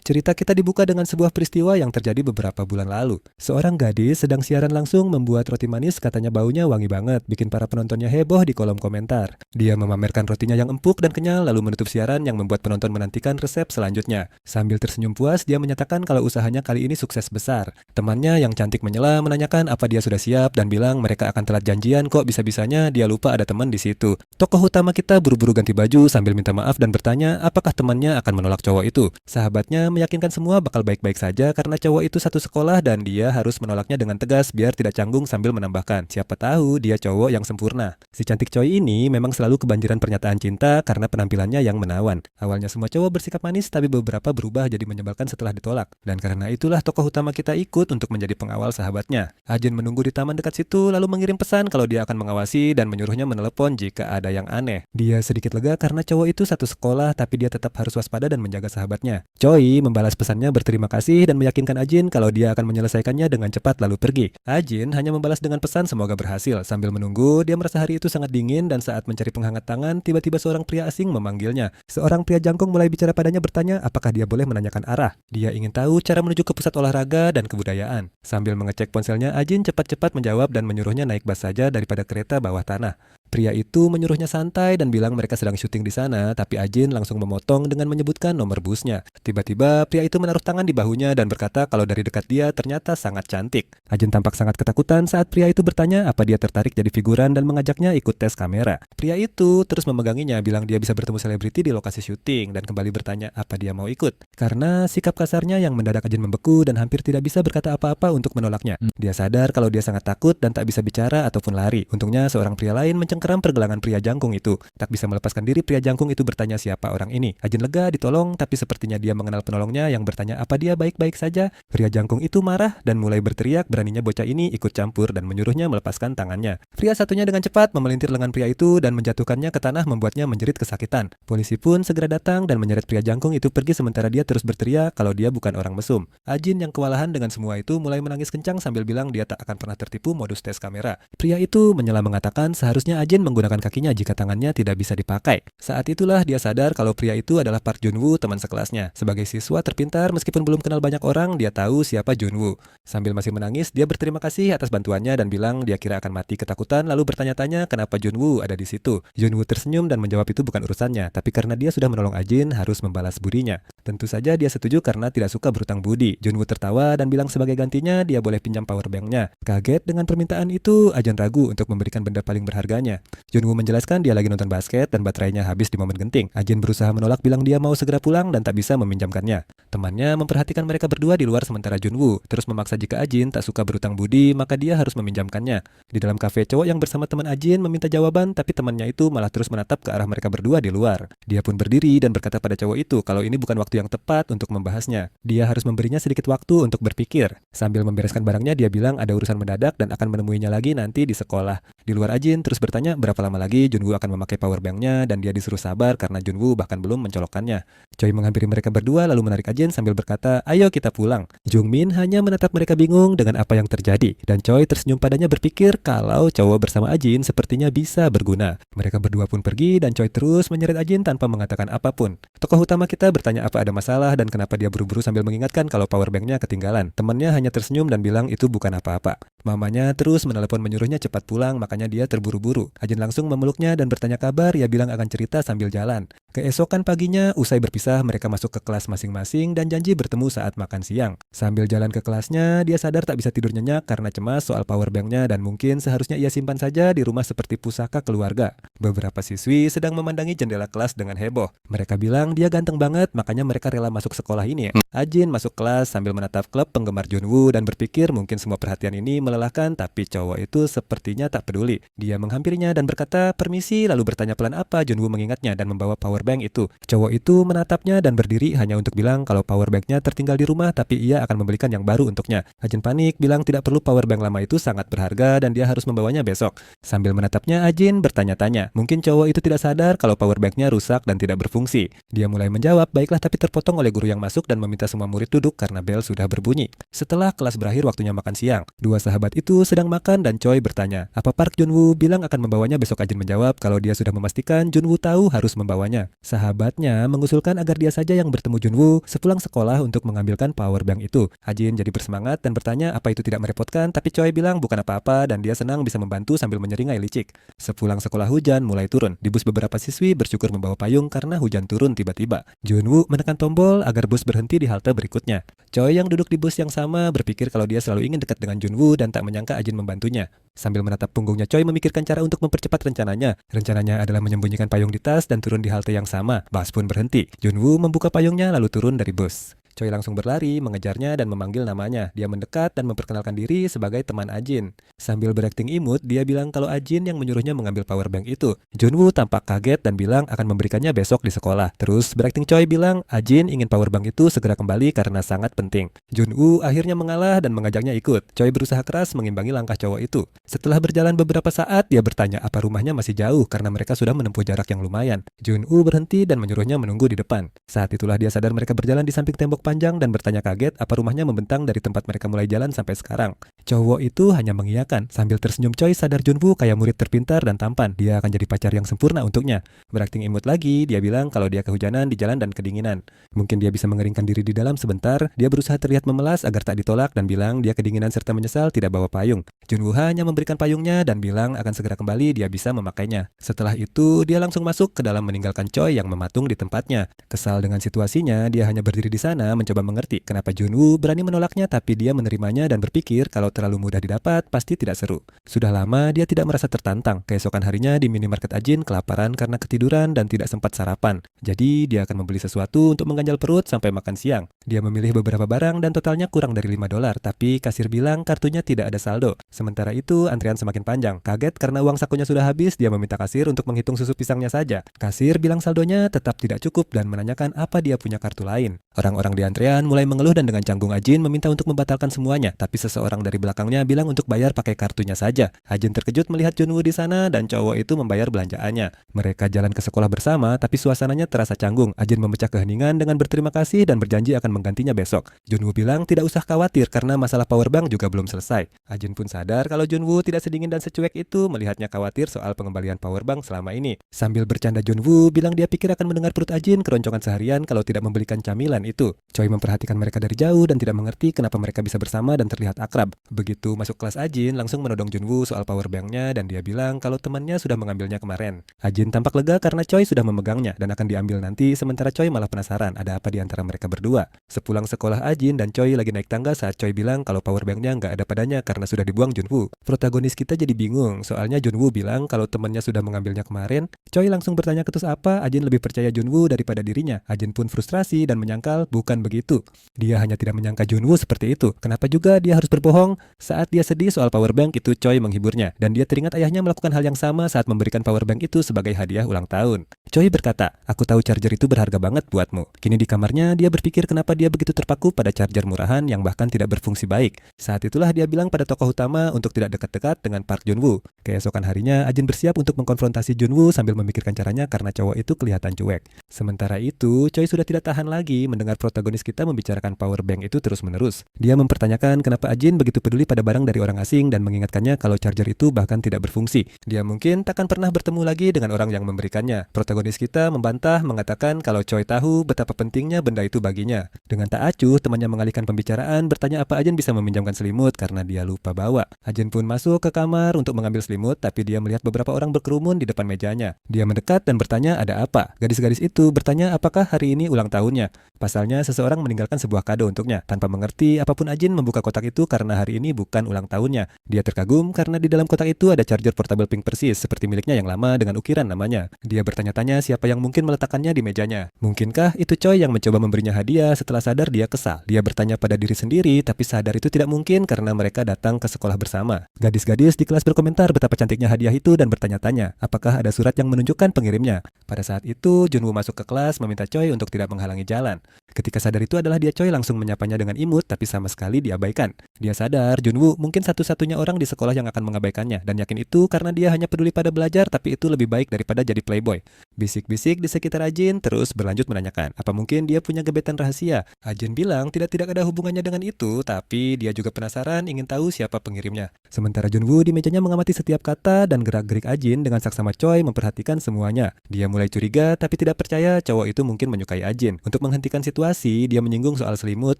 Cerita kita dibuka dengan sebuah peristiwa yang terjadi beberapa bulan lalu. Seorang gadis sedang siaran langsung membuat roti manis, katanya baunya wangi banget, bikin para penontonnya heboh di kolom komentar. Dia memamerkan rotinya yang empuk dan kenyal, lalu menutup siaran yang membuat penonton menantikan resep selanjutnya. Sambil tersenyum puas, dia menyatakan kalau usahanya kali ini sukses besar. Temannya yang cantik menyela menanyakan apa dia sudah siap dan bilang mereka akan telat janjian kok, bisa-bisanya dia lupa ada teman di situ. Tokoh utama kita buru-buru ganti baju sambil minta maaf dan bertanya apakah temannya akan menolak cowok itu. Sahabatnya meyakinkan semua bakal baik-baik saja karena cowok itu satu sekolah dan dia harus menolaknya dengan tegas biar tidak canggung, sambil menambahkan, siapa tahu dia cowok yang sempurna. Si cantik Choi ini memang selalu kebanjiran pernyataan cinta karena penampilannya yang menawan. Awalnya semua cowok bersikap manis, tapi beberapa berubah jadi menyebalkan setelah ditolak. Dan karena itulah tokoh utama kita ikut untuk menjadi pengawal sahabatnya. Ajin menunggu di taman dekat situ lalu mengirim pesan kalau dia akan mengawasi dan menyuruhnya menelepon jika ada yang aneh. Dia sedikit lega karena cowok itu satu sekolah, tapi dia tetap harus waspada dan menjaga sahabatnya. Choi membalas pesannya berterima kasih dan meyakinkan Ajin kalau dia akan menyelesaikannya dengan cepat lalu pergi. Ajin hanya membalas dengan pesan semoga berhasil. Sambil menunggu, dia merasa hari itu sangat dingin dan saat mencari penghangat tangan, tiba-tiba seorang pria asing memanggilnya. Seorang pria jangkung mulai bicara padanya, bertanya apakah dia boleh menanyakan arah. Dia ingin tahu cara menuju ke pusat olahraga dan kebudayaan. Sambil mengecek ponselnya, Ajin cepat-cepat menjawab dan menyuruhnya naik bus saja daripada kereta bawah tanah. Pria itu menyuruhnya santai dan bilang mereka sedang syuting di sana, tapi Ajin langsung memotong dengan menyebutkan nomor busnya. Tiba-tiba pria itu menaruh tangan di bahunya dan berkata kalau dari dekat dia ternyata sangat cantik. Ajin tampak sangat ketakutan saat pria itu bertanya apa dia tertarik jadi figuran dan mengajaknya ikut tes kamera. Pria itu terus memeganginya, bilang dia bisa bertemu selebriti di lokasi syuting dan kembali bertanya apa dia mau ikut. Karena sikap kasarnya yang mendadak Ajin membeku dan hampir tidak bisa berkata apa-apa untuk menolaknya. Dia sadar kalau dia sangat takut dan tak bisa bicara ataupun lari. Untungnya seorang pria lain mencengkeram pergelangan pria jangkung itu. Tak bisa melepaskan diri, pria jangkung itu bertanya siapa orang ini. Ajin lega ditolong, tapi sepertinya dia mengenal penolongnya yang bertanya apa dia baik-baik saja. Pria jangkung itu marah dan mulai berteriak, beraninya bocah ini ikut campur dan menyuruhnya melepaskan tangannya. Pria satunya dengan cepat memelintir lengan pria itu dan menjatuhkannya ke tanah, membuatnya menjerit kesakitan. Polisi pun segera datang dan menyeret pria jangkung itu pergi sementara dia terus berteriak kalau dia bukan orang mesum. Ajin yang kewalahan dengan semua itu mulai menangis kencang sambil bilang dia tak akan pernah tertipu modus tes kamera. Pria itu menyela mengatakan seharusnya Ajin menggunakan kakinya jika tangannya tidak bisa dipakai. Saat itulah dia sadar kalau pria itu adalah Park Junwoo, teman sekelasnya. Sebagai siswa terpintar meskipun belum kenal banyak orang, dia tahu siapa Junwoo. Sambil masih menangis, dia berterima kasih atas bantuannya dan bilang dia kira akan mati ketakutan lalu bertanya-tanya kenapa Junwoo ada di situ. Junwoo tersenyum dan menjawab itu bukan urusannya, tapi karena dia sudah menolong Ajin harus membalas budinya. Tentu saja dia setuju karena tidak suka berutang budi. Junwoo tertawa dan bilang sebagai gantinya dia boleh pinjam powerbanknya. Kaget dengan permintaan itu, Ajin ragu untuk memberikan benda paling berharganya. Junwoo menjelaskan dia lagi nonton basket dan baterainya habis di momen genting. Ajin berusaha menolak, bilang dia mau segera pulang dan tak bisa meminjamkannya. Temannya memperhatikan mereka berdua di luar sementara Junwoo terus memaksa jika Ajin tak suka berutang budi maka dia harus meminjamkannya. Di dalam kafe, cowok yang bersama teman Ajin meminta jawaban, tapi temannya itu malah terus menatap ke arah mereka berdua di luar. Dia pun berdiri dan berkata pada cowok itu kalau ini bukan waktu yang tepat untuk membahasnya. Dia harus memberinya sedikit waktu untuk berpikir. Sambil membereskan barangnya, dia bilang ada urusan mendadak dan akan menemuinya lagi nanti di sekolah. Di luar, Ajin terus bertanya berapa lama lagi Junwoo akan memakai powerbanknya dan dia disuruh sabar karena Junwoo bahkan belum mencolokkannya. Choi menghampiri mereka berdua lalu menarik Ajin sambil berkata, ayo kita pulang. Jungmin hanya menatap mereka bingung dengan apa yang terjadi dan Choi tersenyum padanya berpikir kalau cowok bersama Ajin sepertinya bisa berguna. Mereka berdua pun pergi dan Choi terus menyeret Ajin tanpa mengatakan apapun. Tokoh utama kita bertanya apa ada masalah dan kenapa dia buru-buru sambil mengingatkan kalau powerbanknya ketinggalan. Temannya hanya tersenyum dan bilang itu bukan apa-apa. Mamanya terus menelepon menyuruhnya cepat pulang, makanya dia terburu-buru. Ajin langsung memeluknya dan bertanya kabar, ia bilang akan cerita sambil jalan. Keesokan paginya, usai berpisah, mereka masuk ke kelas masing-masing dan janji bertemu saat makan siang. Sambil jalan ke kelasnya, dia sadar tak bisa tidur nyenyak karena cemas soal powerbanknya dan mungkin seharusnya ia simpan saja di rumah seperti pusaka keluarga. Beberapa siswi sedang memandangi jendela kelas dengan heboh. Mereka bilang dia ganteng banget, makanya mereka rela masuk sekolah ini ya. Ajin masuk kelas sambil menatap klub penggemar Junwoo dan berpikir mungkin semua perhatian ini melelahkan, tapi cowok itu sepertinya tak peduli. Dia menghampirinya dan berkata permisi lalu bertanya pelan apa Junwoo mengingatnya dan membawa powerbank itu. Cowok itu menatapnya dan berdiri hanya untuk bilang kalau powerbanknya tertinggal di rumah tapi ia akan membelikan yang baru untuknya. Ajin panik bilang tidak perlu, powerbank lama itu sangat berharga dan dia harus membawanya besok. Sambil menatapnya, Ajin bertanya-tanya. Mungkin cowok itu tidak sadar kalau powerbanknya rusak dan tidak berfungsi. Dia mulai menjawab baiklah tapi terpotong oleh guru yang masuk dan meminta semua murid duduk karena bel sudah berbunyi. Setelah kelas berakhir waktunya makan siang. Dua sahabat sahabat itu sedang makan dan Choi bertanya, apa Park Junwoo bilang akan membawanya besok. Ajin menjawab kalau dia sudah memastikan Junwoo tahu harus membawanya. Sahabatnya mengusulkan agar dia saja yang bertemu Junwoo sepulang sekolah untuk mengambilkan power bank itu. Ajin jadi bersemangat dan bertanya apa itu tidak merepotkan, tapi Choi bilang bukan apa-apa dan dia senang bisa membantu sambil menyeringai licik. Sepulang sekolah hujan mulai turun. Di bus beberapa siswi bersyukur membawa payung karena hujan turun tiba-tiba. Junwoo menekan tombol agar bus berhenti di halte berikutnya. Choi yang duduk di bus yang sama berpikir kalau dia selalu ingin dekat dengan Junwoo dan tak menyangka Ajin membantunya. Sambil menatap punggungnya, Choi memikirkan cara untuk mempercepat rencananya. Rencananya adalah menyembunyikan payung di tas dan turun di halte yang sama. Bus pun berhenti. Junwoo membuka payungnya lalu turun dari bus. Choi langsung berlari, mengejarnya dan memanggil namanya. Dia mendekat dan memperkenalkan diri sebagai teman Ajin. Sambil berakting imut, dia bilang kalau Ajin yang menyuruhnya mengambil power bank itu. Junwoo tampak kaget dan bilang akan memberikannya besok di sekolah. Terus berakting Choi bilang Ajin ingin power bank itu segera kembali karena sangat penting. Junwoo akhirnya mengalah dan mengajaknya ikut. Choi berusaha keras mengimbangi langkah cowok itu. Setelah berjalan beberapa saat, dia bertanya apa rumahnya masih jauh karena mereka sudah menempuh jarak yang lumayan. Junwoo berhenti dan menyuruhnya menunggu di depan. Saat itulah dia sadar mereka berjalan di samping tembok panjang dan bertanya kaget apa rumahnya membentang dari tempat mereka mulai jalan sampai sekarang. Cowok itu hanya mengiyakan. Sambil tersenyum, Choi sadar Junwoo kayak murid terpintar dan tampan. Dia akan jadi pacar yang sempurna untuknya. Berakting imut lagi, dia bilang kalau dia kehujanan di jalan dan kedinginan. Mungkin dia bisa mengeringkan diri di dalam sebentar. Dia berusaha terlihat memelas agar tak ditolak dan bilang dia kedinginan serta menyesal tidak bawa payung. Junwoo hanya memberikan payungnya dan bilang akan segera kembali dia bisa memakainya. Setelah itu, dia langsung masuk ke dalam meninggalkan Choi yang mematung di tempatnya. Kesal dengan situasinya, dia hanya berdiri di sana mencoba mengerti kenapa Junwoo berani menolaknya tapi dia menerimanya dan berpikir kalau terlalu mudah didapat pasti tidak seru. Sudah lama dia tidak merasa tertantang. Keesokan harinya di minimarket Ajin kelaparan karena ketiduran dan tidak sempat sarapan. Jadi dia akan membeli sesuatu untuk mengganjal perut sampai makan siang. Dia memilih beberapa barang dan totalnya kurang dari $5, tapi kasir bilang kartunya tidak ada saldo. Sementara itu antrian semakin panjang. Kaget karena uang sakunya sudah habis, dia meminta kasir untuk menghitung susu pisangnya saja. Kasir bilang saldonya tetap tidak cukup dan menanyakan apa dia punya kartu lain. Orang-orang di antrean mulai mengeluh dan dengan canggung Ajin meminta untuk membatalkan semuanya, tapi seseorang dari belakangnya bilang untuk bayar pakai kartunya saja. Ajin terkejut melihat Junwoo di sana dan cowok itu membayar belanjaannya. Mereka jalan ke sekolah bersama, tapi suasananya terasa canggung. Ajin memecah keheningan dengan berterima kasih dan berjanji akan menggantinya besok. Junwoo bilang tidak usah khawatir karena masalah powerbank juga belum selesai. Ajin pun sadar kalau Junwoo tidak sedingin dan secuek itu melihatnya khawatir soal pengembalian powerbank selama ini. Sambil bercanda, Junwoo bilang dia pikir akan mendengar perut Ajin keroncongan seharian kalau tidak membelikan camilan itu. Choi memperhatikan mereka dari jauh dan tidak mengerti kenapa mereka bisa bersama dan terlihat akrab. Begitu masuk kelas, Ajin langsung menodong Junwoo soal powerbanknya dan dia bilang kalau temannya sudah mengambilnya kemarin. Ajin tampak lega karena Choi sudah memegangnya dan akan diambil nanti, sementara Choi malah penasaran ada apa di antara mereka berdua. Sepulang sekolah, Ajin dan Choi lagi naik tangga saat Choi bilang kalau powerbanknya nggak ada padanya karena sudah dibuang Junwoo. Protagonis kita jadi bingung, soalnya Junwoo bilang kalau temannya sudah mengambilnya kemarin. Choi langsung bertanya ketus apa Ajin lebih percaya Junwoo daripada dirinya. Ajin pun frustrasi dan menyangkal bukan begitu. Dia hanya tidak menyangka Junwoo seperti itu. Kenapa juga dia harus berbohong? Saat dia sedih soal powerbank itu, Choi menghiburnya dan dia teringat ayahnya melakukan hal yang sama saat memberikan powerbank itu sebagai hadiah ulang tahun. Choi berkata, aku tahu charger itu berharga banget buatmu. Kini di kamarnya dia berpikir kenapa dia begitu terpaku pada charger murahan yang bahkan tidak berfungsi baik. Saat itulah dia bilang pada tokoh utama untuk tidak dekat-dekat dengan Park Junwoo. Keesokan harinya Ajin bersiap untuk mengkonfrontasi Junwoo sambil memikirkan caranya karena cowok itu kelihatan cuek. Sementara itu, Choi sudah tidak tahan lagi mendengar protagonis kita membicarakan powerbank itu terus-menerus. Dia mempertanyakan kenapa Ajin begitu peduli pada barang dari orang asing dan mengingatkannya kalau charger itu bahkan tidak berfungsi. Dia mungkin takkan pernah bertemu lagi dengan orang yang memberikannya. Protagonis kita membantah, mengatakan kalau Choi tahu betapa pentingnya benda itu baginya. Dengan tak acuh, temannya mengalihkan pembicaraan, bertanya apa Ajin bisa meminjamkan selimut karena dia lupa bawa. Ajin pun masuk ke kamar untuk mengambil selimut, tapi dia melihat beberapa orang berkerumun di depan mejanya. Dia mendekat dan bertanya ada apa. Gadis-gadis itu bertanya apakah hari ini ulang tahunnya. Pasalnya seseorang meninggalkan sebuah kado untuknya. Tanpa mengerti apapun, Ajin membuka kotak itu karena hari ini bukan ulang tahunnya. Dia terkagum karena di dalam kotak itu ada charger portable pink persis seperti miliknya yang lama dengan ukiran namanya. Dia bertanya-tanya siapa yang mungkin meletakkannya di mejanya. Mungkinkah itu Choi yang mencoba memberinya hadiah setelah sadar dia kesal? Dia bertanya pada diri sendiri, tapi sadar itu tidak mungkin karena mereka datang ke sekolah bersama. Gadis-gadis di kelas berkomentar betapa cantiknya hadiah itu dan bertanya-tanya apakah ada surat yang menunjukkan pengirimnya. Pada saat itu, Junwoo masuk ke kelas meminta Choi untuk tidak menghalangi jalan. Ketika sadar itu adalah dia, Choi langsung menyapanya dengan imut tapi sama sekali diabaikan. Dia sadar Junwoo mungkin satu-satunya orang di sekolah yang akan mengabaikannya dan yakin itu karena dia hanya peduli pada belajar tapi itu lebih baik daripada jadi playboy. Bisik-bisik di sekitar Ajin terus berlanjut menanyakan, apa mungkin dia punya gebetan rahasia? Ajin bilang tidak ada hubungannya dengan itu, tapi dia juga penasaran ingin tahu siapa pengirimnya. Sementara Junwoo di mejanya mengamati setiap kata dan gerak-gerik Ajin dengan saksama Choi memperhatikan semuanya. Dia mulai curiga tapi tidak percaya cowok itu mungkin menyukai Ajin. Untuk menghentikan situasi, dia menyinggung soal selimut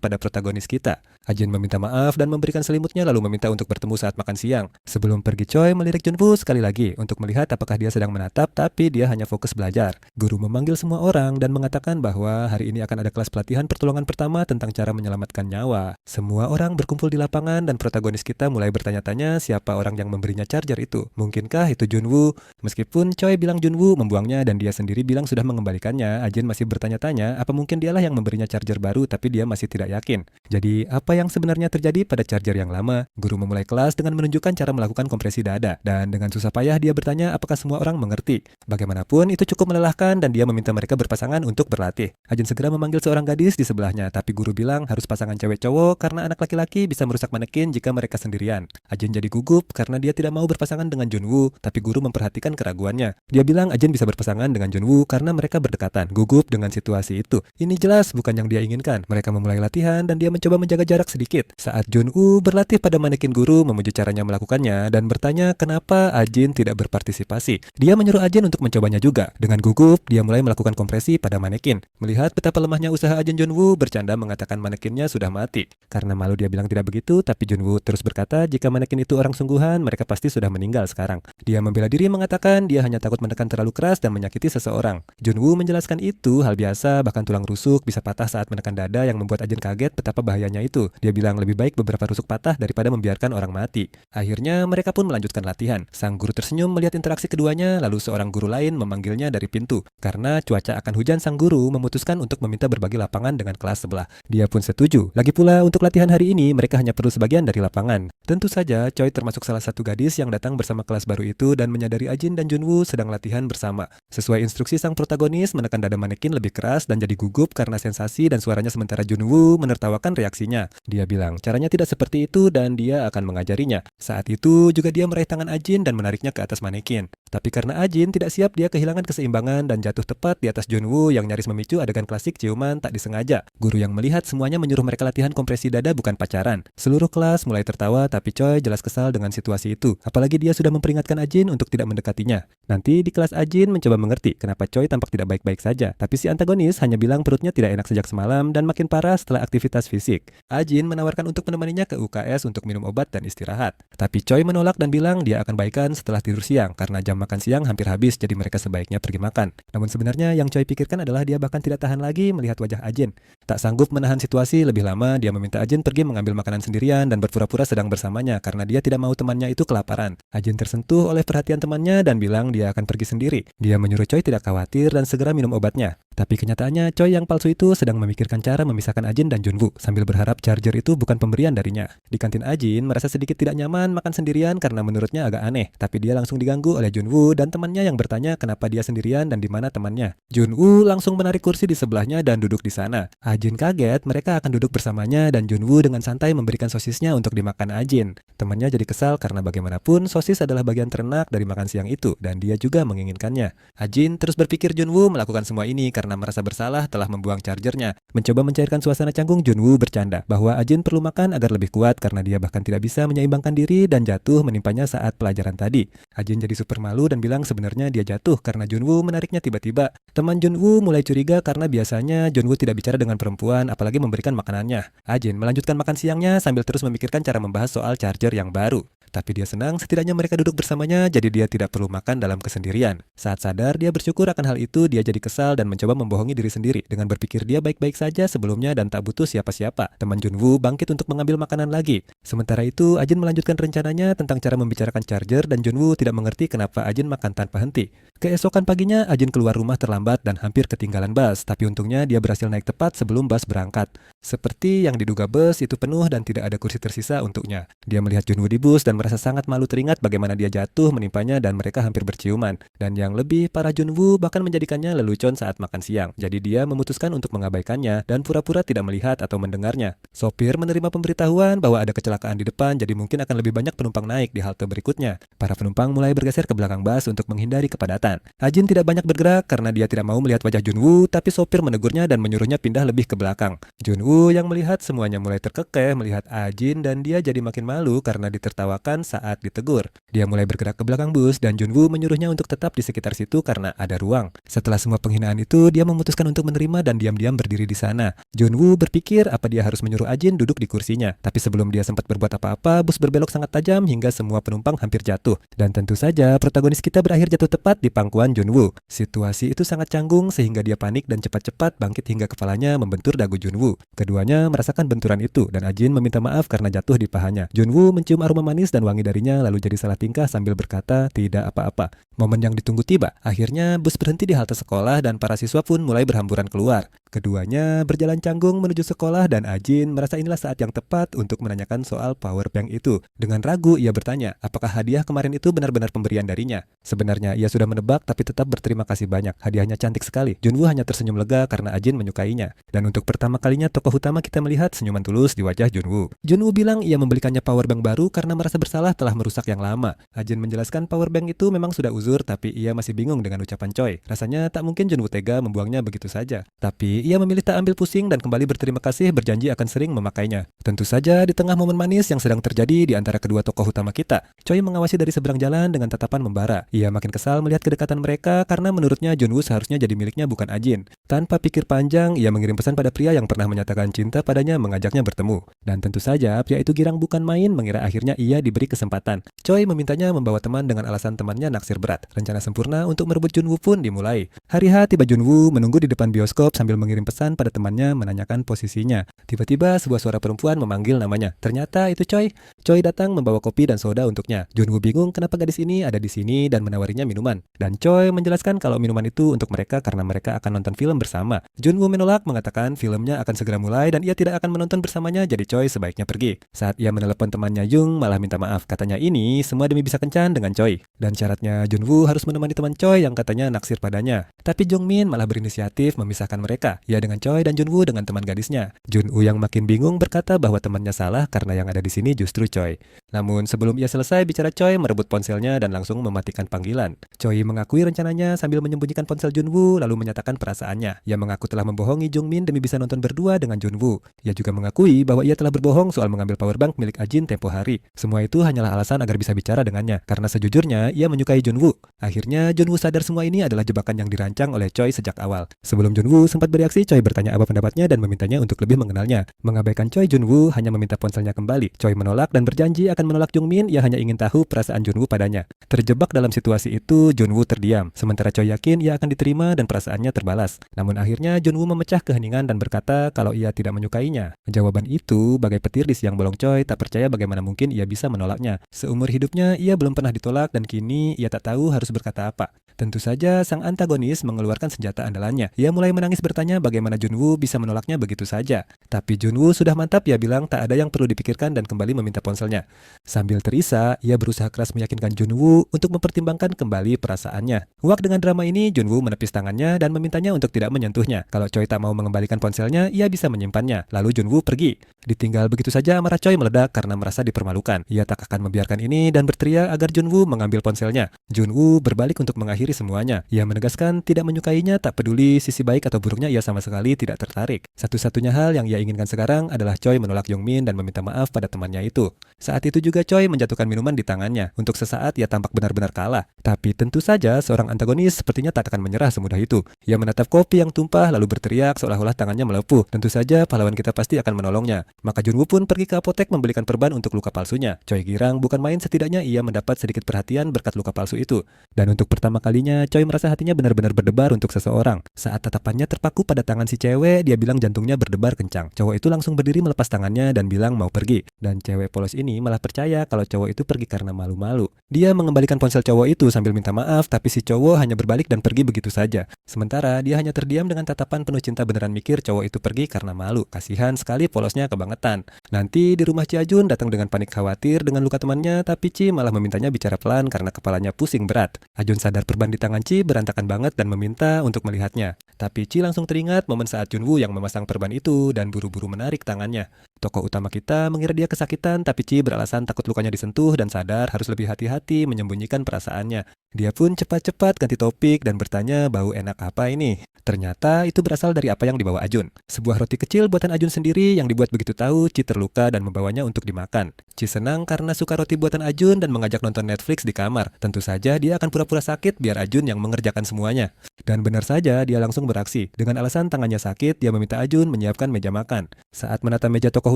pada protagonis kita. Ajin meminta maaf dan memberikan selimutnya lalu meminta untuk bertemu saat makan siang. Sebelum pergi, Choi melirik Junwoo sekali lagi untuk melihat apakah dia sedang menatap, tapi dia hanya fokus belajar. Guru memanggil semua orang dan mengatakan bahwa hari ini akan ada kelas pelatihan pertolongan pertama tentang cara menyelamatkan nyawa. Semua orang berkumpul di lapangan dan protagonis kita mulai bertanya-tanya siapa orang yang memberinya charger itu. Mungkinkah itu Junwoo? Meskipun Choi bilang Junwoo membuangnya dan dia sendiri bilang sudah mengembalikannya, Ajin masih bertanya-tanya apa mungkin dialah yang memberinya charger baru, tapi dia masih tidak yakin. Jadi, apa yang sebenarnya terjadi pada charger yang lama? Guru memulai kelas dengan menunjukkan cara melakukan kompresi dada, dan dengan susah payah dia bertanya apakah semua orang mengerti. Bagaimanapun, itu cukup melelahkan dan dia meminta mereka berpasangan untuk berlatih. Ajin segera memanggil seorang gadis di sebelahnya, tapi guru bilang harus pasangan cewek cowok karena anak laki-laki bisa merusak manekin jika mereka sendirian. Ajin jadi gugup karena dia tidak mau berpasangan dengan Junwoo, tapi guru memperhatikan keraguannya. Dia bilang Ajin bisa berpasangan dengan Junwoo karena mereka berdekatan, gugup dengan situasi itu. Ini jelas bukan yang dia inginkan. Mereka memulai latihan dan dia mencoba menjaga jarak sedikit. Saat Junwoo berlatih pada manekin, guru memuji caranya melakukannya dan bertanya kenapa Ajin tidak berpartisipasi. Dia menyuruh Ajin untuk mencobanya juga. Dengan gugup, dia mulai melakukan kompresi pada manekin. Melihat betapa lemahnya usaha Ajin, Junwoo bercanda mengatakan manekinnya sudah mati. Karena malu dia bilang tidak begitu, tapi Junwoo terus berkata jika manekin itu orang sungguhan, mereka pasti sudah meninggal sekarang. Dia membela diri mengatakan dia hanya takut menekan terlalu keras dan menyakiti seseorang. Junwoo menjelaskan itu hal biasa, bahkan tulang rusuk bisa patah saat menekan dada yang membuat Ajin kaget betapa bahayanya itu. Dia bilang lebih baik beberapa rusuk patah daripada membiarkan orang mati. Akhirnya mereka pun melanjutkan latihan. Sang guru tersenyum melihat interaksi keduanya, lalu seorang guru lain memanggilnya dari pintu. Karena cuaca akan hujan, sang guru memutuskan untuk meminta berbagi lapangan dengan kelas sebelah. Dia pun setuju. Lagi pula untuk latihan hari ini mereka hanya perlu sebagian dari lapangan. Tentu saja Choi termasuk salah satu gadis yang datang bersama kelas baru itu dan menyadari Ajin dan Junwoo sedang latihan bersama. Sesuai instruksi sang protagonis menekan dada manekin lebih keras dan jadi gugup karena sensasi dan suaranya, sementara Junwoo menertawakan reaksinya. Dia bilang caranya tidak seperti itu dan dia akan mengajarinya. Saat itu juga dia meraih tangan Ajin dan menariknya ke atas manekin. Tapi karena Ajin tidak siap, dia kehilangan keseimbangan dan jatuh tepat di atas Junwoo yang nyaris memicu adegan klasik ciuman tak disengaja. Guru yang melihat semuanya menyuruh mereka latihan kompresi dada bukan pacaran. Seluruh kelas mulai tertawa, tapi Choi jelas kesal dengan situasi itu. Apalagi dia sudah memperingatkan Ajin untuk tidak mendekatinya. Nanti di kelas Ajin mencoba mengerti kenapa Choi tampak tidak baik-baik saja. Tapi si antagonis hanya bilang perutnya tidak enak sejak semalam dan makin parah setelah aktivitas fisik. Ajin menawarkan untuk menemaninya ke UKS untuk minum obat dan istirahat. Tapi Choi menolak dan bilang dia akan baikan setelah tidur siang karena jam makan siang hampir habis, jadi mereka sebaiknya pergi makan. Namun sebenarnya yang Choi pikirkan adalah dia bahkan tidak tahan lagi melihat wajah Ajin. Tak sanggup menahan situasi lebih lama, dia meminta Ajin pergi mengambil makanan sendirian dan berpura-pura sedang bersamanya karena dia tidak mau temannya itu kelaparan. Ajin tersentuh oleh perhatian temannya dan bilang dia akan pergi sendiri. Dia menyuruh Choi tidak khawatir dan segera minum obatnya. Tapi kenyataannya Choi yang palsu itu sedang memikirkan cara memisahkan Ajin dan Junwoo sambil berharap charger itu bukan pemberian darinya. Di kantin, Ajin merasa sedikit tidak nyaman makan sendirian karena menurutnya agak aneh. Tapi dia langsung diganggu oleh Junwoo dan temannya yang bertanya kenapa dia sendirian dan di mana temannya. Junwoo langsung menarik kursi di sebelahnya dan duduk di sana. Ajin kaget mereka akan duduk bersamanya dan Junwoo dengan santai memberikan sosisnya untuk dimakan Ajin. Temannya jadi kesal karena bagaimanapun sosis adalah bagian terenak dari makan siang itu dan dia juga menginginkannya. Ajin terus berpikir Junwoo melakukan semua ini karena merasa bersalah telah membuang chargernya. Mencoba mencairkan suasana canggung, Junwoo bercanda bahwa Ajin perlu makan agar lebih kuat karena dia bahkan tidak bisa menyeimbangkan diri dan jatuh menimpanya saat pelajaran tadi. Ajin jadi super malu dan bilang sebenarnya dia jatuh karena Junwoo menariknya tiba-tiba. Teman Junwoo mulai curiga karena biasanya Junwoo tidak bicara dengan perempuan apalagi memberikan makanannya. Ajin melanjutkan makan siangnya sambil terus memikirkan cara membahas soal charger yang baru. Tapi dia senang setidaknya mereka duduk bersamanya, jadi dia tidak perlu makan dalam kesendirian. Saat sadar, dia bersyukur akan hal itu, dia jadi kesal dan mencoba membohongi diri sendiri dengan berpikir dia baik-baik saja sebelumnya dan tak butuh siapa-siapa. Teman Junwoo bangkit untuk mengambil makanan lagi. Sementara itu, Ajin melanjutkan rencananya tentang cara membicarakan charger dan Junwoo tidak mengerti kenapa Ajin makan tanpa henti. Keesokan paginya, Ajin keluar rumah terlambat dan hampir ketinggalan bus, tapi untungnya dia berhasil naik tepat sebelum bus berangkat. Seperti yang diduga, bus itu penuh dan tidak ada kursi tersisa untuknya. Dia melihat Junwoo di bus dan merasa sangat malu teringat bagaimana dia jatuh menimpanya dan mereka hampir berciuman. Dan yang lebih parah, Junwoo bahkan menjadikannya lelucon saat makan siang. Jadi dia memutuskan untuk mengabaikannya dan pura-pura tidak melihat atau mendengarnya. Sopir menerima pemberitahuan bahwa ada kecelakaan di depan, jadi mungkin akan lebih banyak penumpang naik di halte berikutnya. Para penumpang mulai bergeser ke belakang bus untuk menghindari kepadatan. Ajin tidak banyak bergerak karena dia tidak mau melihat wajah Junwoo, tapi sopir menegurnya dan menyuruhnya pindah lebih ke belakang. Junwoo yang melihat semuanya mulai terkekeh melihat Ajin dan dia jadi makin malu karena ditertawakan saat ditegur. Dia mulai bergerak ke belakang bus dan Junwoo menyuruhnya untuk tetap di sekitar situ karena ada ruang. Setelah semua penghinaan itu, dia memutuskan untuk menerima dan diam-diam berdiri di sana. Junwoo berpikir apa dia harus menyuruh Ajin duduk di kursinya, tapi sebelum dia sempat berbuat apa-apa, bus berbelok sangat tajam hingga semua penumpang hampir jatuh. Dan tentu saja protagonis kita berakhir jatuh tepat di pangkuan Junwoo. Situasi itu sangat canggung sehingga dia panik dan cepat-cepat bangkit hingga kepalanya membentur dagu Junwoo. Keduanya merasakan benturan itu dan Ajin meminta maaf karena jatuh di pahanya. Junwoo mencium aroma manis dan wangi darinya lalu jadi salah tingkah sambil berkata tidak apa-apa. Momen yang ditunggu tiba. Akhirnya bus berhenti di halte sekolah dan para siswa pun mulai berhamburan keluar. Keduanya berjalan canggung menuju sekolah dan Ajin merasa inilah saat yang tepat untuk menanyakan soal power bank itu. Dengan ragu ia bertanya apakah hadiah kemarin itu benar-benar pemberian darinya. Sebenarnya ia sudah menebak tapi tetap berterima kasih banyak. Hadiahnya cantik sekali. Junwoo hanya tersenyum lega karena Ajin menyukainya. Dan untuk pertama kalinya tokoh utama kita melihat senyuman tulus di wajah Junwoo. Junwoo bilang ia membelikannya power bank baru karena merasa bersalah telah merusak yang lama. Ajin menjelaskan power bank itu memang sudah uzur tapi ia masih bingung dengan ucapan Choi. Rasanya tak mungkin Junwoo tega membuangnya begitu saja. Tapi ia memilih tak ambil pusing dan kembali berterima kasih berjanji akan sering memakainya. Tentu saja di tengah momen manis yang sedang terjadi di antara kedua tokoh utama kita, Choi mengawasi dari seberang jalan dengan tatapan membara. Ia makin kesal melihat kedekatan mereka karena menurutnya Junwoo seharusnya jadi miliknya bukan Ajin. Tanpa pikir panjang, ia mengirim pesan pada pria yang pernah menyatakan cinta padanya mengajaknya bertemu. Dan tentu saja pria itu girang bukan main mengira akhirnya ia diberi kesempatan. Choi memintanya membawa teman dengan alasan temannya naksir berat. Rencana sempurna untuk merebut Junwoo pun dimulai. Hari H tiba Junwoo menunggu di depan bioskop sambil mengirim pesan pada temannya menanyakan posisinya. Tiba-tiba sebuah suara perempuan memanggil namanya. Ternyata itu Choi. Choi datang membawa kopi dan soda untuknya. Junwoo bingung kenapa gadis ini ada di sini dan menawarinya minuman. Dan Choi menjelaskan kalau minuman itu untuk mereka karena mereka akan nonton film bersama. Junwoo menolak mengatakan filmnya akan segera mulai dan ia tidak akan menonton bersamanya jadi Choi sebaiknya pergi. Saat ia menelepon temannya Jung malah minta maaf. Katanya ini semua demi bisa kencan dengan Choi. Dan syaratnya Junwoo harus menemani teman Choi yang katanya naksir padanya. Tapi Jongmin malah berinisiatif memisahkan mereka. Ia dengan Choi dan Junwoo dengan teman gadisnya. Junwoo yang makin bingung berkata bahwa temannya salah karena yang ada di sini justru Choi. Namun sebelum ia selesai bicara, Choi merebut ponselnya dan langsung mematikan panggilan. Choi mengakui rencananya sambil menyembunyikan ponsel Junwoo lalu menyatakan perasaannya. Ia mengaku telah membohongi Jongmin demi bisa nonton berdua dengan Junwoo. Ia juga mengakui bahwa ia telah berbohong soal mengambil powerbank milik Ajin tempo hari. Semua itu hanyalah alasan agar bisa bicara dengannya karena sejujurnya ia menyukai Junwoo. Akhirnya Junwoo sadar semua ini adalah jebakan yang dirancang oleh Choi sejak awal. Sebelum Junwoo sempat bereaksi, Choi bertanya apa pendapatnya dan memintanya untuk lebih mengenalnya. Mengabaikan Choi, Junwoo hanya meminta ponselnya kembali. Choi menolak dan berjanji akan menolak Jongmin. Ia hanya ingin tahu perasaan Junwoo padanya. Terjebak dalam situasi itu, Junwoo terdiam. Sementara Choi yakin ia akan diterima dan perasaannya terbalas. Namun akhirnya Junwoo memecah keheningan dan berkata kalau ia tidak menyukainya. Jawaban itu bagai petir di siang bolong. Choi tak percaya bagaimana mungkin ia bisa menolaknya. Seumur hidupnya ia belum pernah ditolak dan kini ia tak tahu harus berkata apa. Tentu saja sang antagonis mengeluarkan senjata andalannya. Ia mulai menangis bertanya bagaimana Junwoo bisa menolaknya begitu saja. Tapi Junwoo sudah mantap, ia bilang tak ada yang perlu dipikirkan dan kembali meminta ponselnya. Sambil terisa, ia berusaha keras meyakinkan Junwoo untuk mempertimbangkan kembali perasaannya. Muak dengan drama ini, Junwoo menepis tangannya dan memintanya untuk tidak menyentuhnya. Kalau Choi tak mau mengembalikan ponselnya, ia bisa menyimpannya. Lalu Junwoo pergi. Ditinggal begitu saja, amarah Choi meledak karena merasa dipermalukan. Ia tak akan membiarkan ini dan berteriak agar Junwoo mengambil ponselnya. Junwoo berbalik untuk mengakhiri semuanya. Ia menegaskan tidak menyukainya, tak peduli sisi baik atau buruknya ia sama sekali tidak tertarik. Satu-satunya hal yang ia inginkan sekarang adalah Choi menolak Jongmin dan meminta maaf pada temannya itu. Saat itu juga Choi menjatuhkan minuman di tangannya. Untuk sesaat ia tampak benar-benar kalah. Tapi tentu saja seorang antagonis sepertinya tak akan menyerah semudah itu. Ia menatap kopi yang tumpah lalu berteriak seolah-olah tangannya melepuh. Tentu saja pahlawan kita pasti akan menolongnya. Maka Junwoo pun pergi ke apotek membelikan perban untuk luka palsunya. Choi girang bukan main, setidaknya ia mendapat sedikit perhatian berkat luka palsu itu. Dan untuk pertama kalinya, Choi merasa hatinya benar-benar berdebar untuk seseorang. Saat tatapannya terpaku pada tangan si cewek, dia bilang jantungnya berdebar kencang. Cowok itu langsung berdiri melepas tangannya dan bilang mau pergi. Dan cewek polos ini malah percaya kalau cowok itu pergi karena malu-malu. Dia mengembalikan ponsel cowok itu sambil minta maaf, tapi si cowok hanya berbalik dan pergi begitu saja. Sementara dia hanya terdiam dengan tatapan penuh cinta, beneran mikir cowok itu pergi karena malu. Kasihan sekali polosnya kebangetan. Nanti di rumah Ci Ajun datang dengan panik khawatir dengan luka temannya, tapi Ci malah memintanya bicara pelan karena kepalanya pusing berat. Ajun sadar perban di tangan Ci berantakan banget dan meminta untuk melihatnya. Tapi Ci langsung teringat momen saat Junwoo yang memasang perban itu dan buru-buru menarik tangannya. Tokoh utama kita mengira dia kesakitan, tapi Ci beralasan takut lukanya disentuh dan sadar harus lebih hati-hati menyembunyikan perasaannya. Dia pun cepat-cepat ganti topik dan bertanya bau enak apa ini. Ternyata itu berasal dari apa yang dibawa Ajun. Sebuah roti kecil buatan Ajun sendiri yang dibuat begitu tahu Ci terluka dan membawanya untuk dimakan. Ci senang karena suka roti buatan Ajun dan mengajak nonton Netflix di kamar. Tentu saja dia akan pura-pura sakit biar Ajun yang mengerjakan semuanya. Dan benar saja dia langsung beraksi. Dengan alasan tangannya sakit, dia meminta Ajun menyiapkan meja makan. Saat menata meja tokoh